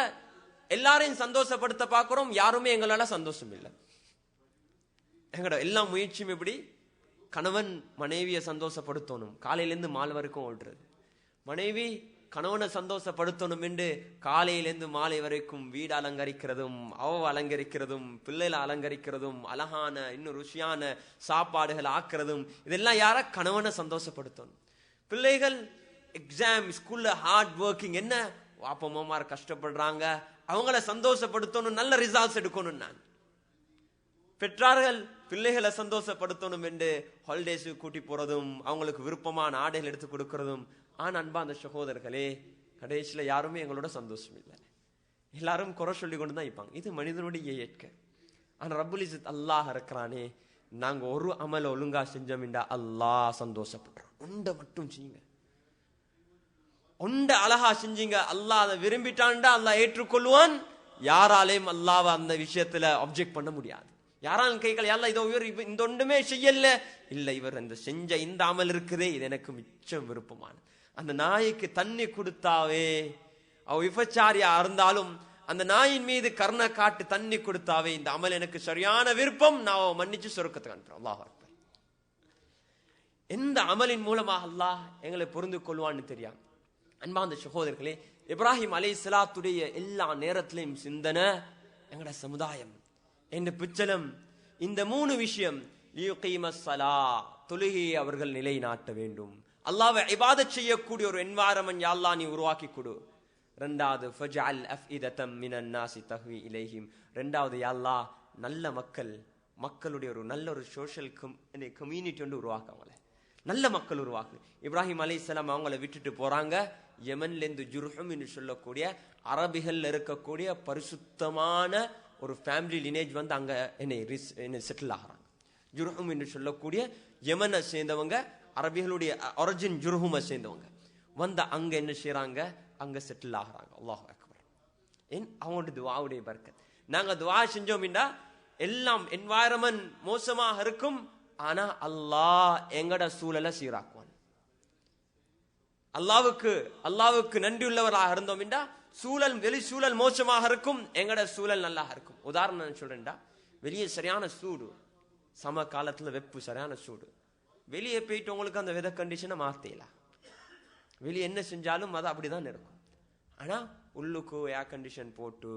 எல்லாரையும் சந்தோஷப்படுத்த பார்க்கிறோம், யாருமே எங்களால சந்தோஷம் இல்லை. எங்கட எல்லா முயற்சியும் எப்படி? கணவன் மனைவியை சந்தோஷப்படுத்தணும், காலையிலேருந்து மாலை வரைக்கும் ஓடுறது. மனைவி கணவனை சந்தோஷப்படுத்தணும் என்று காலையிலேருந்து மாலை வரைக்கும் வீடு அலங்கரிக்கிறதும், அலங்கரிக்கிறதும், பிள்ளைகளை அலங்கரிக்கிறதும், அழகான இன்னும் ருசியான சாப்பாடுகள் ஆக்குறதும், இதெல்லாம் யார? கணவனை சந்தோஷப்படுத்தணும். பிள்ளைகள் எக்ஸாம், ஸ்கூல்ல ஹார்ட் ஒர்க்கிங், என்ன வாப்பா மாமார் கஷ்டப்படுறாங்க, அவங்கள சந்தோஷப்படுத்தணும், நல்ல ரிசல்ட்ஸ் எடுக்கணும். நான் பெற்றார்கள் பிள்ளைகளை சந்தோஷப்படுத்தணும் என்று ஹாலிடேஸு கூட்டி போறதும், அவங்களுக்கு விருப்பமான ஆடைகள் எடுத்து கொடுக்கறதும். ஆனா அன்பா அந்த சகோதரர்களே, கடைசியில யாருமே எங்களோட சந்தோஷம் இல்லை, எல்லாரும் குறை சொல்லி கொண்டு தான் இருப்பாங்க. இது மனிதனுடைய இயற்கை. ஆனா ரப்புல் இஸ்ஸத் அல்லாஹ் இருக்கிறானே, நாங்க ஒரு அமல ஒழுங்கா செஞ்சோம்டா அல்லாஹ் சந்தோஷப்படுறோம். ஒன்றை மட்டும் செய்யுங்க, ஒன்றை அழகா செஞ்சீங்க, அல்லாஹ் அதை விரும்பிட்டான்டா அல்லாஹ் ஏற்றுக்கொள்வான். யாராலையும் அல்லாஹ்வை அந்த விஷயத்துல அப்ஜெக்ட் பண்ண முடியாது. யாராலும் கைகள் யாரா இதோ இவர் இந்த ஒன்றுமே செய்யல, இல்ல இவர் இந்த செஞ்ச இந்த அமல் இருக்குதே, இது எனக்கு மிச்சம் விருப்பமான. அந்த நாய்க்கு தண்ணி கொடுத்தாவே, அவ விபச்சாரியா இருந்தாலும் அந்த நாயின் மீது கருணை காட்டு தண்ணி கொடுத்தாவே, இந்த அமல் எனக்கு சரியான விருப்பம், நான் மன்னிச்சு சொர்க்கத்துக்கு அனுப்புறேன். அல்லாஹ் அக்பர். எந்த அமலின் மூலமாக அல்லாஹ் எங்களை புரிந்து கொள்வான்னு தெரியாது. அன்பார்ந்த சகோதரர்களே, இப்ராஹிம் அலைஹிஸ்ஸலாத்துடைய எல்லா நேரத்திலையும் சிந்தனை எங்கட சமுதாயம் என்ற பிச்சலம். இந்த 3 விஷயம், லியுகீமஸ்ஸலாஹ், தொழுகையை அவர்கள் நிலைநாட்ட வேண்டும், அல்லாஹ்வை இபாதத் செய்யக்கூடிய ஒரு என்வாயரன்மென்ட் யா அல்லாஹ் நீ உருவாக்கி கொடு. இரண்டாவது, ஃபஜ்அல் அஃஇதத்தம் மினன் நாஸி தஹ்வி இலைஹிம், இரண்டாவது யா அல்லாஹ் நல்ல மக்களுடைய ஒரு நல்ல ஒரு சோஷியல் கம்யூனிட்டி ஒன்று உருவாக்குவாங்களே, நல்ல மக்கள் உருவாக்கு. இப்ராஹிம் அலைஹிஸ்ஸலாம் அவங்கள விட்டுட்டு போறாங்க, யமன்லேருந்து ஜுர்ஹும் என்று சொல்லக்கூடிய அரபிகள் இருக்கக்கூடிய பரிசுத்தமான ஒரு ஃபேமிலி லினேஜ் வந்து அங்க என்ன செட்டில் ஆகிறாங்க. ஜுர்ஹும் என்று சொல்லக்கூடிய யமனை சேர்ந்தவங்க, அரபிகளுடைய ஒரிஜின் ஜுர்ஹுமை சேர்ந்தவங்க வந்து அங்க என்ன செய்யறாங்க, அங்க செட்டில் ஆகிறாங்க. அல்லாஹ் அக்பர். ஏன்? அவங்களோட துஆவுடைய பரக்கத். நாங்க துஆ செஞ்சோம்டா எல்லாம் என்வாயரன்மென்ட் மோசமாக இருக்கும், ஆனா அல்லாஹ் எங்கட சூழலை சீராக்குவான். அல்லாஹ்வுக்கு நன்றியுள்ளவராக இருந்தோம்டா சூழல், வெளி சூழல் மோசமாக இருக்கும், எங்கட சூழல் நல்லா இருக்கும். உதாரணம் சொல்றேன்டா, வெளியே சரியான சூடு, சம காலத்துல வெப்பு, சரியான சூடு. வெளியே போயிட்டு உங்களுக்கு அந்த வெதர் கண்டிஷனை மாத்தலாம், வெளியே என்ன செஞ்சாலும் அது அப்படிதான் இருக்கும். ஆனா உள்ளுக்கு ஏர் கண்டிஷன் போட்டு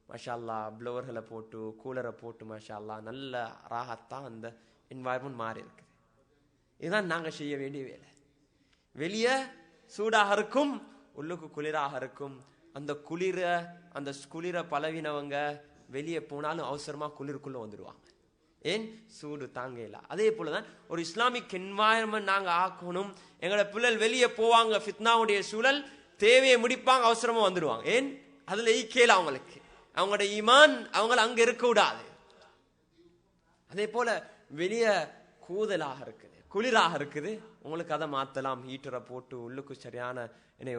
மாஷா அல்லாஹ், ப்ளோவர்களை போட்டு, கூலரை போட்டு மாஷா அல்லாஹ் நல்ல ராகத்தா அந்த என்வாயர்மெண்ட் மாறி இருக்குது. இதுதான் நாங்க செய்ய வேண்டிய வேலை. வெளியே சூடாக இருக்கும், உள்ளுக்கு குளிராக இருக்கும். அந்த குளிர பழவினவங்க வெளியே போனாலும் அவசரமா குளிருக்குள்ள வந்துடுவாங்க. ஏன்? சூடு தாங்கல. அதே போலதான் ஒரு இஸ்லாமிக் என்வாயர்மெண்ட் நாங்க ஆக்கணும். எங்களோட பிள்ளைகள் வெளியே போவாங்க, ஃபித்னாவுடைய சூழல், தேவையை முடிப்பாங்க, அவசரமா வந்துடுவாங்க. ஏன்? அதுல ஈக்கேல அவங்களுக்கு, அவங்களோட ஈமான் அவங்கள அங்க இருக்க விடாது. அதே போல வெளியே கூதலாக இருக்குது, குளிராக இருக்குது, உங்களுக்கு அதை மாத்தலாம். ஹீட்டரை போட்டு உள்ளுக்கு சரியான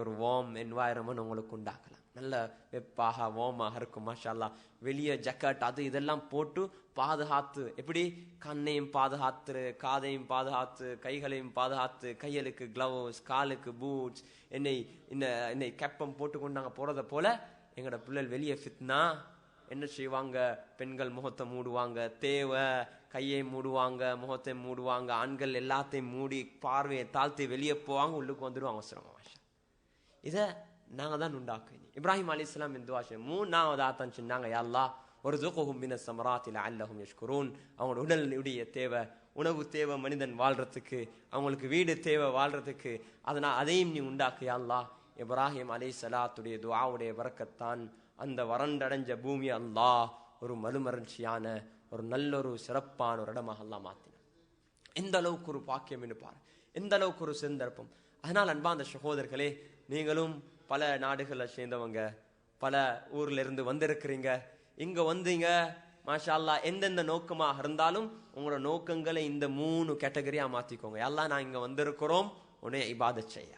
ஒரு வார்ம் என்வாயர்மெண்ட் உங்களுக்கு உண்டாக்கலாம். நல்ல வெப்பாக வார்மாக இருக்கும் மாஷா அல்லாஹ். வெளியே ஜக்கெட் அது இதெல்லாம் போட்டு பாதுகாத்து, எப்படி கண்ணையும் பாதுகாத்து, காதையும் பாதுகாத்து, கைகளையும் பாதுகாத்து, கைகளுக்கு கிளவுஸ், காலுக்கு பூட்ஸ், என்னை கப்பம் போட்டு கொண்டு நாங்கள் போறதை போல எங்களோட பிள்ளைகள் வெளியே ஃபித்னா என்ன செய்வாங்க, பெண்கள் முகத்தை மூடுவாங்க, தேவை கையை மூடுவாங்க, முகத்தை மூடுவாங்க, ஆண்கள் எல்லாத்தையும் மூடி பார்வையை தாழ்த்தி வெளியே போவாங்க, உள்ளுக்கு வந்துடுவாங்க அவசரமா. இதை நாங்கள் தான் உண்டாக்குவோம். இப்ராஹிம் அலைஹிஸ்ஸலாம் இந்த துஆ 3வது ஆத்தான் சொன்னாங்க, யா அல்லாஹ் வர்ஸுக்ஹும் மினஸ் ஸமராத்தி லஅல்லஹும் யஷ்குரூன். அவங்களோட உடலுடைய தேவை, உணவு தேவை மனிதன் வாழ்றதுக்கு, அவங்களுக்கு வீடு தேவை வாழ்றதுக்கு, அதனால் அதையும் நீ உண்டாக்கு யா அல்லாஹ். இப்ராஹிம் அலைஹிஸ்ஸலாத்துடைய துஆவுடைய பரக்கத்தான் அந்த வறண்டடைஞ்ச பூமி அல்லாஹ் ஒரு மறுமலர்ச்சியான ஒரு நல்லொரு சிறப்பான ஒரு இடமாக அல்லாஹ் மாற்றினான். எந்த அளவுக்கு ஒரு பாக்கியம் என்று பாரு, எந்த அளவுக்கு ஒரு சந்தர்ப்பம். அதனால் அன்பார்ந்த சகோதரர்களே, நீங்களும் பல நாடுகளை சேர்ந்தவங்க, பல ஊர்ல இருந்து வந்திருக்கிறீங்க. இங்க வந்தீங்க மாஷா அல்லாஹ், எந்தெந்த நோக்கமாக இருந்தாலும் உங்களோட நோக்கங்களை இந்த 3 கேட்டகரியா மாத்திக்கோங்க. அல்லாஹ் நான் இங்க வந்திருக்கிறோம் உன்னை இபாதத் செய்ய,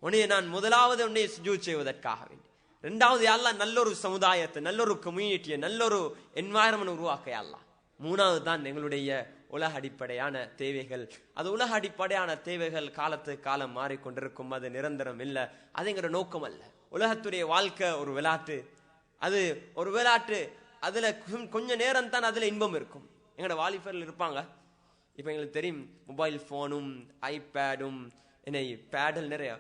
உன்னை நான் முதலாவது உன்னை சுஜூத் செய்வதற்காக வேண்டி, 2வது அல்லாஹ் நல்லொரு சமுதாயத்தை, நல்லொரு கம்யூனிட்டியை, நல்லொரு என்வாயர்மெண்ட் உருவாக்க அல்லாஹ், 3வது தான் எங்களுடைய உலக அடிப்படையான தேவைகள். அது உலக அடிப்படையான தேவைகள் காலத்துக்கு காலம் மாறிக்கொண்டிருக்கும், அது நிரந்தரம் இல்லை, அது எங்களோட நோக்கம் அல்ல. உலகத்துடைய வாழ்க்கை ஒரு விளையாட்டு, அது ஒரு விளையாட்டு, அதுல கொஞ்ச நேரம் தான் அதுல இன்பம் இருக்கும். எங்களோட வாலிபர்கள் இருப்பாங்க, இப்ப எங்களுக்கு தெரியும் மொபைல் போனும் ஐபேடும் என்ன பேடல் நிறைய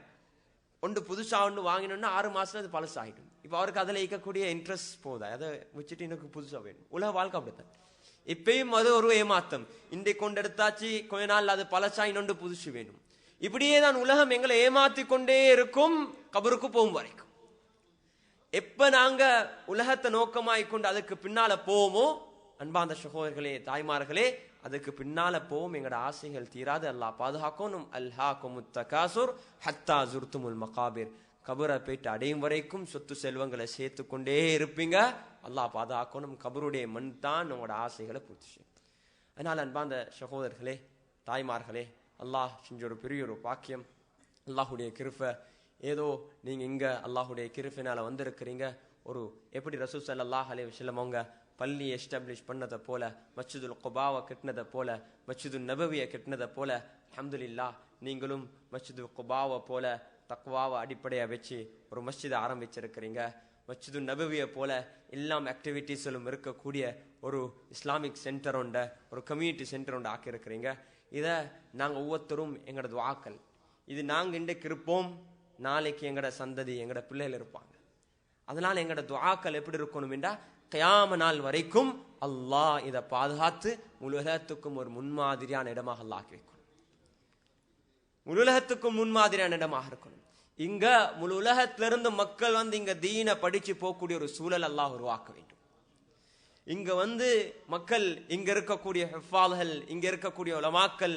ஒன்று புதுசா ஒன்று வாங்கினோம்னா 6 மாசம் அது பழசாகிடும். இப்ப அவருக்கு அதுல இருக்கக்கூடிய இன்ட்ரெஸ்ட் போதா, அதை வச்சுட்டு எனக்கு புதுசா வேணும். உலக வாழ்க்கை அப்படித்தான். இப்பயும் அது ஒரு ஏமாத்தம், இன்றைக்கு கொண்டு எடுத்தாச்சு கொஞ்ச நாள் அது பழசா இன்னொன்று புதுசு வேணும். இப்படியே தான் உலகம் எங்களை ஏமாத்தி கொண்டே இருக்கும் கபருக்கு போகும் வரைக்கும். எப்ப நாங்க உலகத்தை நோக்கமாய் கொண்டு அதுக்கு பின்னால போவோமோ அன்பார்ந்த சகோதரர்களே தாய்மார்களே, அதுக்கு பின்னால போவோம், எங்களோட ஆசைகள் தீராது. அல்லாஹ் பாதுகாக்கணும். அல்ஹாகுமுத் தகாசுர் ஹத்தா ஜுர்துமுல் மகாபிர். கபரை போயிட்டு அடையும் வரைக்கும் சொத்து செல்வங்களை சேர்த்து கொண்டே இருப்பீங்க. அல்லாஹ் பாதுகாக்கணும். கபருடைய மண் தான் உங்களோட ஆசைகளை பூர்த்தி செய்யும். அதனால அன்பார்ந்த சகோதரர்களே தாய்மார்களே, அல்லாஹ் செஞ்ச ஒரு பெரிய ஒரு பாக்கியம், அல்லாஹுடைய கிருபை. ஏதோ நீங்க இங்க அல்லாஹுடைய கிருபையினால வந்திருக்கிறீங்க. ஒரு எப்படி ரசூல் ஸல்லல்லாஹு அலைஹி வஸல்லம் அவங்க பள்ளி எஸ்டாப்ளிஷ் பண்ணதை போல, மஸ்ஜிதுல் குபாவை கட்டினதை போல, மஸ்ஜிதுல் நபவியை கட்டினதை போல, அல்ஹம்துலில்லாஹ் நீங்களும் மஸ்ஜிதுல் குபாவை போல தக்வாவை அடிப்படையா வச்சு ஒரு மஸ்ஜிதை ஆரம்பிச்சிருக்கிறீங்க. மஸ்ஜிதுல் நபவியை போல எல்லாம் ஆக்டிவிட்டீஸிலும் இருக்கக்கூடிய ஒரு இஸ்லாமிக் சென்டர் உண்ட, ஒரு கம்யூனிட்டி சென்டர் உண்டு ஆக்கியிருக்கிறீங்க. இதை நாங்கள் ஒவ்வொருத்தரும் எங்களோட துஆக்கள், இது நாங்கள் இன்றைக்கு இருப்போம், நாளைக்கு எங்களோட சந்ததி எங்களோட பிள்ளைகள் இருப்பாங்க. அதனால எங்களோட துஆக்கள் எப்படி இருக்கணும் என்றா, கியாம நாள் வரைக்கும் அல்லாஹ் இதை பாதுகாத்து உலகத்துக்கும் ஒரு முன்மாதிரியான இடமாக அல்லாஹ் ஆக்கி வைக்கணும். உலகத்துக்கும் முன்மாதிரியான இடமாக இருக்கணும். இங்க முழு உலகத்திலிருந்து மக்கள் வந்து இங்க தீன படிச்சு போகக்கூடிய ஒரு சூழல் அல்லாஹ் உருவாக்க வேண்டும். இங்க மக்கள் இங்க இருக்கக்கூடிய ஹிஃபால்கள், இங்க இருக்கக்கூடிய உலமாக்கள்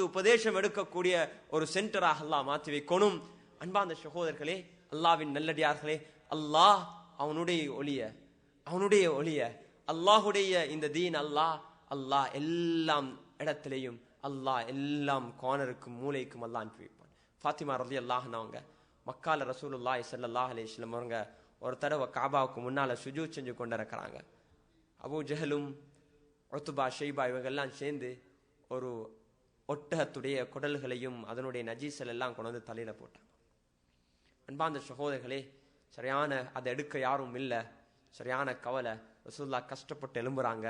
உபதேசம் எடுக்கக்கூடிய ஒரு சென்டராக அல்லாஹ் மாற்றி வைக்கணும். அன்பார்ந்த சகோதரர்களே, அல்லாஹ்வின் நல்லடியார்களே, அல்லாஹ் அவனுடைய ஒளிய அல்லாஹுடைய இந்த தீன் அல்லாஹ் எல்லா இடத்திலையும், அல்லாஹ் எல்லாம் கார்னருக்கும் மூலைக்கும் அல்லாஹ் அனுப்பி வைப்பான். ஃபாத்திமா ரலியல்லாஹு அன்ஹா மக்கால ரசூலுல்லாஹி ஸல்லல்லாஹு அலைஹி வஸல்லம் அவங்க ஒரு தடவை காபாவுக்கு முன்னால சுஜூத் செஞ்சு கொண்டு இருக்கிறாங்க. அபூ ஜஹலும் உத்பா ஷைபா இவங்கெல்லாம் சேர்ந்து ஒரு ஒட்டகத்துடைய குடல்களையும் அதனுடைய நஜீசல் எல்லாம் கொண்டு வந்து தலையில போட்டாங்க. அன்பார்ந்த சகோதரர்களே, சரியான அதை எடுக்க யாரும் இல்லை, சரியான கவலை. ரசூல்லா கஷ்டப்பட்டு எழும்புறாங்க.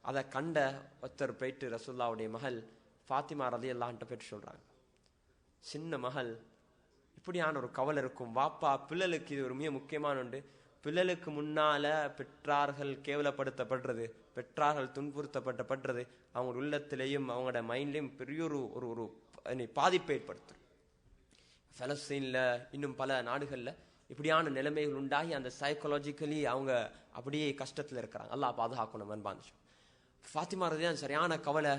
அதை கண்ட ஒருத்தர் போயிட்டு ரசூல்லாவுடைய மகள் ஃபாத்திமா ரலியல்லாஹு அன்ஹா போயிட்டு சொல்றாங்க, சின்ன மகள் இப்படியான ஒரு கவலை இருக்கும். வாப்பா பிள்ளைகளுக்கு இது ஒரு மிக முக்கியமான ஒன்று. பிள்ளைகளுக்கு முன்னால பெற்றார்கள் கேவலப்படுத்தப்படுறது, பெற்றார்கள் துன்புறுத்தப்பட்டப்படுறது அவங்க உள்ளத்திலையும் அவங்களோட மைண்ட்லையும் பெரிய ஒரு பாதிப்பை ஏற்படுத்தும். பலஸ்தீன்ல இன்னும் பல நாடுகள்ல இப்படியான நிலைமைகள் உண்டாகி அந்த சைக்காலஜிக்கலி அவங்க அப்படியே கஷ்டத்துல இருக்கிறாங்க. அல்லாஹ் பாதுகாக்கணும். அன்பான ஃபாத்திமா ரலியல்லாஹு அன்ஹா சரியான கவலை.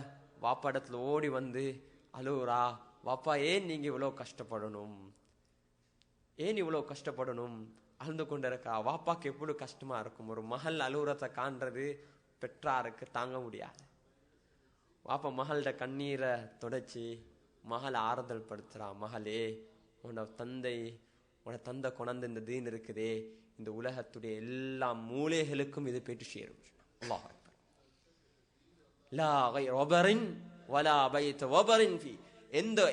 வாப்பா இடத்துல ஓடி வந்து அழுவுறா, வாப்பா ஏன் நீங்க இவ்வளவு கஷ்டப்படணும், ஏன் இவ்வளவு கஷ்டப்படணும் அழுந்து கொண்டு இருக்கா. வாப்பாக்கு எவ்வளவு கஷ்டமா இருக்கும். ஒரு மகள் அழுவுறத்தை காண்றது பெற்றாருக்கு தாங்க முடியாது. வாப்பா மகளோட கண்ணீரை தொடச்சி மகளை ஆறுதல் படுத்துறா, மகளே உன தந்தை கொண்டு இந்த தீன் இருக்குதே, இந்த உலகத்துடைய எல்லா மூலைகளுக்கும் இது போயிட்டு சேரும். அல்லாஹ் அக்பர். லா கைர வபரின் வலா பைத வபரின் ஃபீ.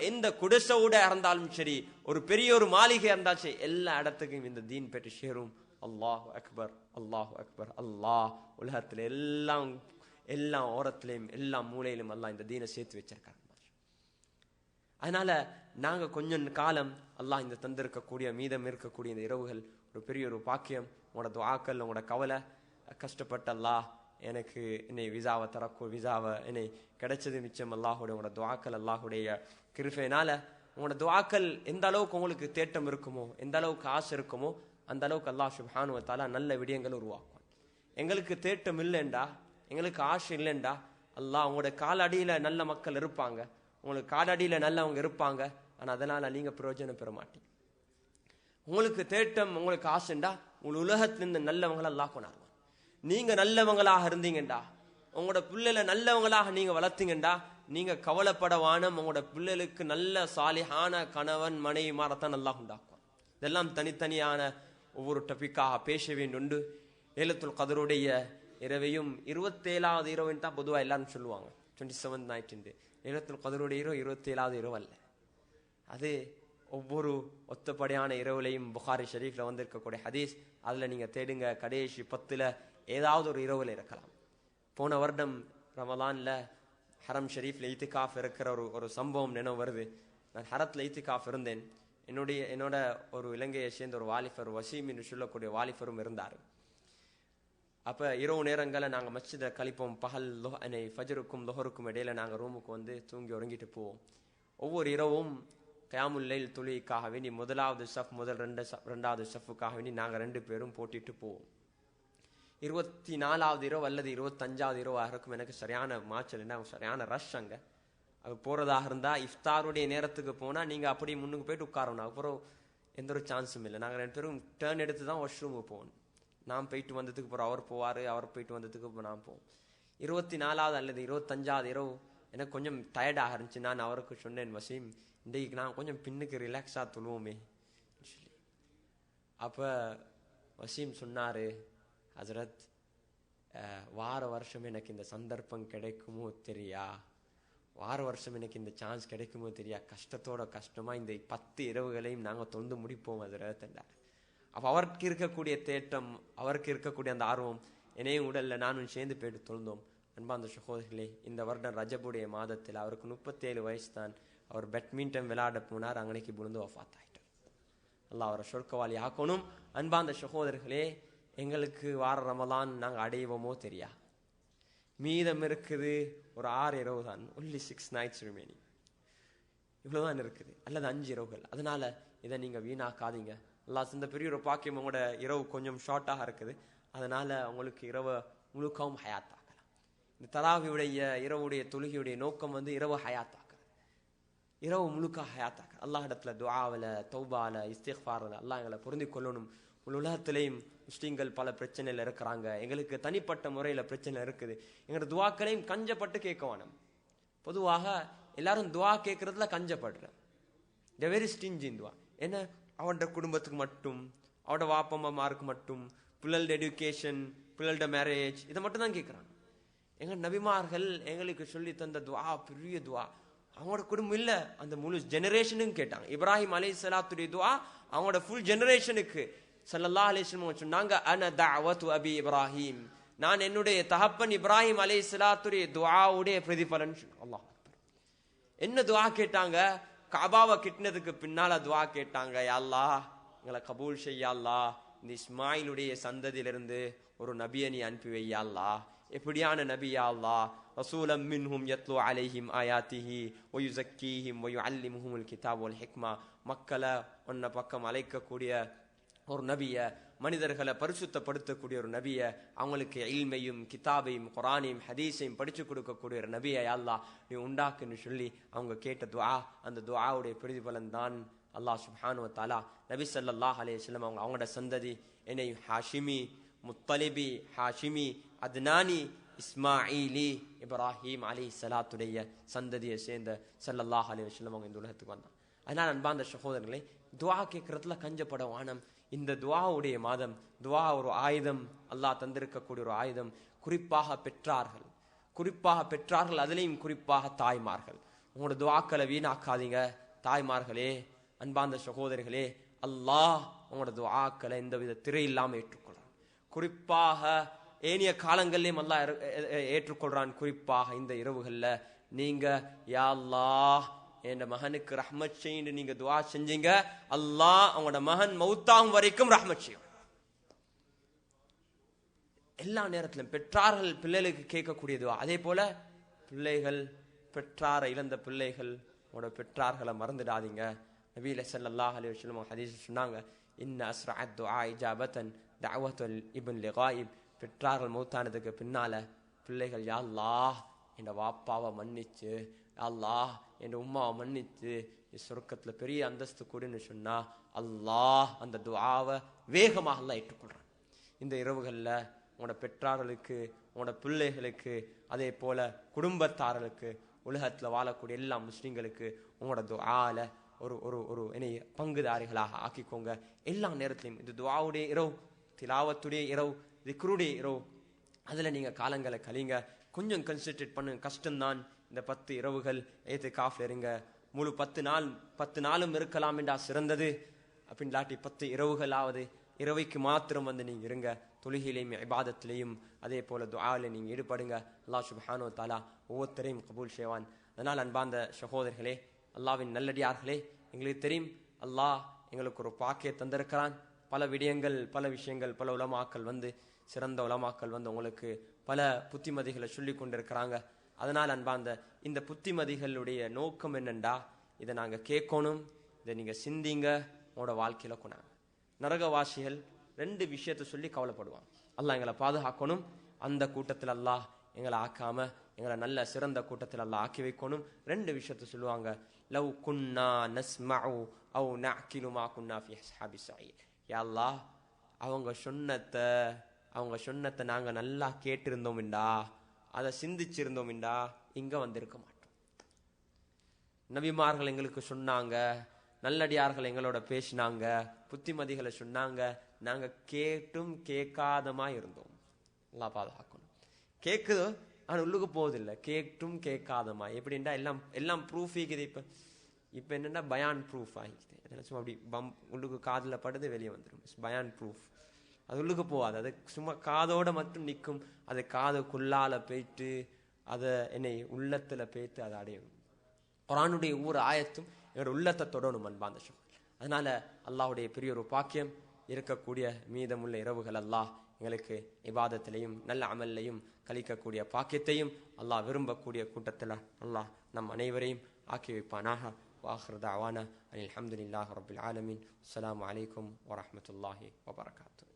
எந்த குடிசையோட இருந்தாலும் சரி, ஒரு பெரிய ஒரு மாளிகை இருந்தாலும் சரி, எல்லா இடத்துக்கும் இந்த தீன் பெற்று சேரும். அல்லாஹு அக்பர், அல்லாஹு அக்பர். அல்லாஹ் உலகத்தில் எல்லா ஓரத்திலையும் எல்லா மூலையிலும் அல்லாஹ் இந்த தீனை சேர்த்து வச்சிருக்காங்க. அதனால நாங்க கொஞ்சம் காலம் அல்லாஹ் இந்த தந்திருக்கக்கூடிய மீதம் இருக்கக்கூடிய இந்த இரவுகள் ஒரு பெரிய ஒரு பாக்கியம். உங்களோட துஆக்கள், உங்களோட கவலை, கஷ்டப்பட்ட அல்லாஹ் எனக்கு என்னை விசாவை என்னை கிடைச்சது மிச்சம். அல்லாஹுடைய உங்களோட துஆக்கள், அல்லாஹுடைய கிருபையினால உங்களோட துஆக்கள் எந்த அளவுக்கு உங்களுக்கு தேட்டம் இருக்குமோ, எந்த அளவுக்கு ஆசை இருக்குமோ, அந்த அளவுக்கு அல்லாஹ் சுப்ஹானஹு வ தஆலா நல்ல விடயங்களை உருவாக்குவான். எங்களுக்கு தேட்டம் இல்லைண்டா, எங்களுக்கு ஆசை இல்லைண்டா, அல்லாஹ் உங்களோட காலடியில நல்ல மக்கள் இருப்பாங்க, உங்களுக்கு காலடியில நல்லவங்க இருப்பாங்க. ஆனா அதனால நீங்க பிரயோஜனம் பெற மாட்டீங்க. உங்களுக்கு தேட்டம், உங்களுக்கு ஆசைண்டா, உங்கள் உலகத்திலிருந்து நல்லவங்களை அல்லாஹ் கொண்டாடுவான். நீங்க நல்லவங்களாக இருந்தீங்கண்டா, உங்களோட பிள்ளைல நல்லவங்களாக நீங்க வளர்த்தீங்கண்டா, நீங்க கவலைப்படவானம். உங்களோட பிள்ளைகளுக்கு நல்ல சாலிஹான கணவன் மனைவி மாறத்தான் அல்லாஹ் உண்டாக்குவான். இதெல்லாம் தனித்தனியான ஒவ்வொரு டாபிக்காக பேச வேண்டுண்டு. லைலத்துல் கத்ருடைய இரவையும் 27வது இரவுன்னு தான் பொதுவாக எல்லாரும் சொல்லுவாங்க. 27th night. லைலத்துல் கத்ருடைய இரவு 27வது இரவு அல்ல. அது ஒவ்வொரு ஒத்தப்படையான இரவுலையும் புகாரி ஷரீஃப்ல வந்திருக்கக்கூடிய ஹதீஸ். அதுல நீங்க தேடுங்க, கடைசி 10ல் ஏதாவது ஒரு இரவுல இருக்கலாம். போன வருடம் ரமலான்ல ஹரம் ஷரீஃப்ல இத்திகாஃப் இருக்கிற ஒரு சம்பவம் நினைவு வருது. நான் ஹரத்தில் இத்திகாஃப் இருந்தேன். என்னோட ஒரு இலங்கையை சேர்ந்த ஒரு வாலிபர், வசீம் என்று சொல்லக்கூடிய வாலிபரும் இருந்தார். அப்ப இரவு நேரங்களை நாங்க மஸ்ஜித கழிப்போம். பகல் ஃபஜ்ருக்கும் லொஹருக்கும் இடையில நாங்க ரூமுக்கு வந்து தூங்கி உறங்கிட்டு போவோம். ஒவ்வொரு இரவும் கயாமுல் லைல் தொழுகைக்காக வேண்டி முதலாவது ஷஃப், ரெண்டாவது ஷஃபுக்காக வேண்டி நாங்க 2 பேரும் போட்டிட்டு போவோம். 24வது இரவு அல்லது 25வது இரவாக இருக்கும். எனக்கு சரியான மாச்சல், சரியான ரஷ். அங்க அது போறதாக இருந்தா இஃப்தாருடைய நேரத்துக்கு போனா நீங்க அப்படி முன்னுக்கு போயிட்டு உட்காரணும். அப்புறம் எந்த ஒரு சான்ஸும் இல்லை. நாங்க 2 பேரும் டேர்ன் எடுத்து தான் வாஷ்ரூமுக்கு போகணும். நான் போயிட்டு வந்ததுக்கு அப்புறம் அவர் போவாரு, அவர் போயிட்டு வந்ததுக்கு அப்புறம் நான் போவோம். 24வது அல்லது 25வது இரவு எனக்கு கொஞ்சம் டயர்டாக இருந்துச்சு. நான் அவருக்கு சொன்னேன், வசீம் இன்றைக்கு நான் கொஞ்சம் பின்னுக்கு ரிலாக்ஸாக தொழுவோமே சொல்லி. அப்ப வசீம் சொன்னாரு, ஹசரத் வார வருஷம் எனக்கு இந்த சந்தர்ப்பம் கிடைக்குமோ தெரியா, வார வருஷம் எனக்கு இந்த சான்ஸ் கிடைக்குமோ தெரியா, கஷ்டத்தோட கஷ்டமா இந்த 10 இரவுகளையும் நாங்கள் தொழுந்து முடிப்போம் ஹசரத் என்றார். அப்போ அவருக்கு இருக்கக்கூடிய தேட்டம், அவருக்கு இருக்கக்கூடிய அந்த ஆர்வம் என்னையும் உடல்ல நானும் சேர்ந்து போயிட்டு தொழுந்தோம். அன்பார்ந்த சகோதரிகளே, இந்த வருடம் ரஜபுடைய மாதத்தில் அவருக்கு 37 வயசு தான். அவர் பேட்மிண்டன் விளையாட போனார். அங்கனைக்கு விழுந்து வஃபாத் ஆயிட்டார். அல்லாஹ் அவரை சொர்க்கவாளி ஆக்கணும். அன்பார்ந்த சகோதரர்களே, எங்களுக்கு வார ரமலான் நாங்கள் அடைவோமோ தெரியா, மீதம் இருக்குது ஒரு 6 இரவு தான். only 6 nights remaining. இவ்வளவுதான் இருக்குது, அல்லது 5 இரவுகள். அதனால இதை நீங்க வீணாக்காதீங்க. அல்லாஹ் இந்த பெரிய ஒரு பாக்கியம். உங்களோட இரவு கொஞ்சம் ஷார்ட்டாக இருக்குது, அதனால உங்களுக்கு இரவு முழுக்கவும் ஹயாத்தாக்கலாம். இந்த தராவியுடைய இரவுடைய தொழுகையுடைய நோக்கம் இரவு ஹயாத்தாக்குறது, இரவு முழுக்க ஹயாத்தாக்குறது. அல்லாஹ் இடத்துல துஆவில், தௌபால, இஸ்திக்ஃபாரில் அல்லாஹ் எங்களை பொருந்தி கொள்ளணும். உலகத்திலையும் முஸ்லீம்கள் பல பிரச்சனையில் இருக்கிறாங்க. எங்களுக்கு தனிப்பட்ட முறையில் பிரச்சனை இருக்குது. எங்களோட துவாக்களையும் கஞ்சப்பட்டு கேட்க வேணும். பொதுவாக எல்லாரும் துவா கேட்கறதுல கஞ்சப்படுற வெரி ஸ்டிஞ்சி துவா. ஏன்னா அவனோட குடும்பத்துக்கு மட்டும், அவனோட வாப்பம்மாருக்கு மட்டும், பிள்ளைகளோட எஜுகேஷன், பிள்ளைகளோட மேரேஜ், இதை மட்டும் தான் கேட்குறாங்க. எங்க நபிமார்கள் எங்களுக்கு சொல்லி தந்த துவா பெரிய துவா. அவங்களோட குடும்பம் இல்லை, அந்த முழு ஜெனரேஷனுக்கும் கேட்டாங்க. இப்ராஹிம் அலைஹிஸ்ஸலாத்துடைய துவா அவங்களோட ஃபுல் ஜெனரேஷனுக்கு ஸல்லல்லாஹு அலைஹி வஸல்லம் சொன்னாங்க, அன தஅவத்து அபி இப்ராஹிம், நான் என்னுடைய தகப்பன் இப்ராஹிம் அலைஹிஸ்ஸலாத்துடைய துஆவுடைய பிரதிபலன். அல்லாஹ் அக்பர். என்ன துஆ கேட்டாங்க? கஅபாவை கிட்டினதுக்கு பின்னால துஆ கேட்டாங்க, யா அல்லாஹ் எங்களை கபூல் செய்யா அல்லாஹ், இந்த இஸ்மாயிலுடைய சந்ததியிலிருந்து ஒரு நபியை நீ அனுப்பி வையா அல்லாஹ். எப்படியான நபி யா அல்லாஹ்? ரசூலம் மின்ஹும் யத்லு அலைஹிம் ஆயாத்திஹி வ யுஸக்கீஹிம் வ யுஅல்லிமுஹுமுல் கிதாப் வல் ஹிக்மா. மக்களை உன்ன பக்கம் அழைக்கக்கூடிய ஒரு நபிய, மனிதர்களை பரிசுத்தப்படுத்தக்கூடிய ஒரு நபிய, அவங்களுக்கு இல்மையும் கிதாபையும் குர்ஆனையும் ஹதீஸையும் படிச்சு கொடுக்கக்கூடிய ஒரு நபியை யா அல்லாஹ் நீ உண்டாக்குன்னு சொல்லி அவங்க கேட்ட துஆ. அந்த துஆவுடைய பிரதிபலன் தான் அல்லாஹ் சுப்ஹானஹு வ தஆலா நபி ஸல்லல்லாஹு அலைஹி வஸல்லம் அவங்களோட சந்ததி என்னை ஹாஷிமி, முத்தலிபி, ஹாஷிமி, அத்னானி, இஸ்மாயிலி, இப்ராஹிம் அலைஹிஸ்ஸலாத்துடைய சந்ததியை சேர்ந்த ஸல்லல்லாஹு அலைஹி வஸல்லம் அவங்க இந்த உலகத்துக்கு வந்தாங்க. அதனால் அன்பார்ந்த சகோதரர்களே, துஆ கேட்கறதுல கஞ்சப்பட வானம். இந்த துஆவுடைய மாதம், துஆ ஒரு ஆயுதம், அல்லாஹ் தந்திருக்கக்கூடிய ஒரு ஆயுதம். குறிப்பாக பெற்றார்கள், அதிலையும் குறிப்பாக தாய்மார்கள். உங்களோட துஆக்களை வீணாக்காதீங்க தாய்மார்களே. அன்பார்ந்த சகோதரிகளே, அல்லாஹ் உங்களோட துஆக்களை எந்தவித திரை இல்லாமல் ஏற்றுக்கொள்றான். குறிப்பாக ஏனைய காலங்களிலும் அல்லாஹ் ஏற்றுக்கொள்றான். குறிப்பாக இந்த இரவுகள்ல நீங்க யா அல்லாஹ் என் மகனுக்கு ரஹ்மத் செய்யுன்னு நீங்க துஆ செஞ்சீங்க, அல்லாஹ் அவங்களோட மகன் மௌத்தாகும் வரைக்கும் ரஹ்மத் செய்யும். எல்லா நேரத்திலும் பெற்றார்கள் பிள்ளைகளுக்கு கேட்கக்கூடிய துஆ. அதே போல பிள்ளைகள் பெற்றாரை இழந்த பிள்ளைகள் உங்களோட பெற்றார்களை மறந்துடாதீங்க. நபி ஸல்லல்லாஹு அலைஹி வஸல்லம் ஹதீஸ் சொன்னாங்க, இன்ன அஸ்ரஅத் துஆ இஜாபத்தன் தஅவத்துல் இப்ன் லிகாயிப். பெற்றார்கள் மௌத்தானதுக்கு பின்னால பிள்ளைகள் யா அல்லாஹ் என் வாப்பாவை மன்னிச்சு, யா அல்லாஹ் என் உம்மாவை மன்னிச்சு சொர்க்கத்துல பெரிய அந்தஸ்து கூடுன்னு சொன்னா அல்லாஹ் அந்த துஆவை வேகமாக அல்லாஹ் ஏற்றுக்கொள்றான். இந்த இரவுகள்ல உங்களோட பெற்றார்களுக்கு, உங்களோட பிள்ளைகளுக்கு, அதே போல குடும்பத்தார்களுக்கு, உலகத்துல வாழக்கூடிய எல்லா முஸ்லிம்களுக்கு உங்களோட துஆல ஒரு ஒரு ஒரு பங்குதாரிகளாக ஆக்கிக்கோங்க. எல்லா நேரத்திலையும் இது துஆவுடைய இரவு, திலாவத்துடைய இரவு, திக்ருடைய இரவு. அதுல நீங்க காலங்களை கழிங்க. கொஞ்சம் கன்சென்ட்ரேட் பண்ணுங்க. கஷ்டம்தான் இந்த 10 இரவுகள் ஏத்திகாஃப்ல இருங்க. முழு 10 நாளும் இருக்கலாம் என்றா சிறந்தது. அப்படின்லாட்டி 10 இரவுகளாவது இரவைக்கு மாத்திரம் நீங்க இருங்க. தொழுகையிலையும் இபாதத்திலையும் அதே போல துஆல நீங்க ஈடுபடுங்க. அல்லாஹ் சுப்ஹானஹு வ தஆலா ஒவ்வொருத்தரையும் கபூல் செய்வான். அதனால் அன்பார்ந்த சகோதரர்களே, அல்லாஹ்வின் நல்லடியார்களே, எங்களுக்கு தெரியும் அல்லாஹ் எங்களுக்கு ஒரு பாக்கியை தந்திருக்கிறான். பல விடயங்கள், பல விஷயங்கள், பல உலமாக்கள் சிறந்த உலமாக்கள் உங்களுக்கு பல புத்திமதிகளை சொல்லி கொண்டிருக்கிறாங்க. அதனால் அன்பார்ந்த இந்த புத்திமதிகளுடைய நோக்கம் என்னண்டா, இதை நாங்க கேட்கணும், இதை நீங்க சிந்திங்க, உங்களோட வாழ்க்கையில கொண்டாங்க. நரகவாசிகள் 2 விஷயத்தை சொல்லி கவலைப்படுவாங்க. அல்லாஹ் எங்களை பாதுகாக்கணும். அந்த கூட்டத்தில் அல்லாஹ் எங்களை ஆக்காம எங்களை நல்ல சிறந்த கூட்டத்தில் அல்லாஹ் ஆக்கி வைக்கணும். 2 விஷயத்தை சொல்லுவாங்க. லவ் குன்னா நஸ்மஉ அவ் நஅகிலு மா குன்னா ஃபீ அஸ்ஹாபி ஸஈர். யா அல்லாஹ் அவங்க சொன்னத்தை நாங்க நல்லா கேட்டிருந்தோம்டா, அதை சிந்திச்சிருந்தோம்டா, இங்க வந்திருக்க மாட்டோம். நபிமார்கள் எங்களுக்கு சொன்னாங்க, நல்லடியார்கள் எங்களோட பேசினாங்க, புத்திமதிகளை சொன்னாங்க, நாங்க கேட்டும் கேட்காதமா இருந்தோம். அல்லாஹ் பாதுகாக்கணும். கேக்குதோ ஆனா உள்ளுக்கு போவதில்லை. கேட்டும் கேட்காதமா எப்படின்னா எல்லாம் ப்ரூஃப் இருக்குது. இப்ப என்னன்னா பயான் ப்ரூஃப் ஆகிக்குது. சும்மா அப்படி உள்ளுக்கு காதுல படுது வெளியே வந்துடும். பயான் ப்ரூஃப் அது உள்ளுக்கு போகாது. அது சும்மா காதோட மட்டும் நிற்கும். அது காதுக்குள்ளால போயிட்டு அதை உள்ளத்துல போயிட்டு அதை அடையும். குர்ஆனுடைய ஒவ்வொரு ஆயத்தும் என்னோட உள்ளத்தை தொடணும் அன்பார்ந்த சகோதரர்களே. அதனால அல்லாஹ்வுடைய பெரிய ஒரு பாக்கியம் இருக்கக்கூடிய மீதமுள்ள இரவுகள் அல்லாஹ் எங்களுக்கு இபாதத்திலையும் நல்ல அமல்லையும் கழிக்கக்கூடிய பாக்கியத்தையும் அல்லாஹ் விரும்பக்கூடிய கூட்டத்தில் அல்லாஹ் நம் அனைவரையும் ஆக்கி வைப்பானாக. வாஹிர் தஅவானா அல்ஹம்துலில்லாஹி ரப்பில் ஆலமீன். அஸ்ஸலாமு அலைக்கும் வரஹ்மத்துல்லாஹி வபரகாத்துஹு.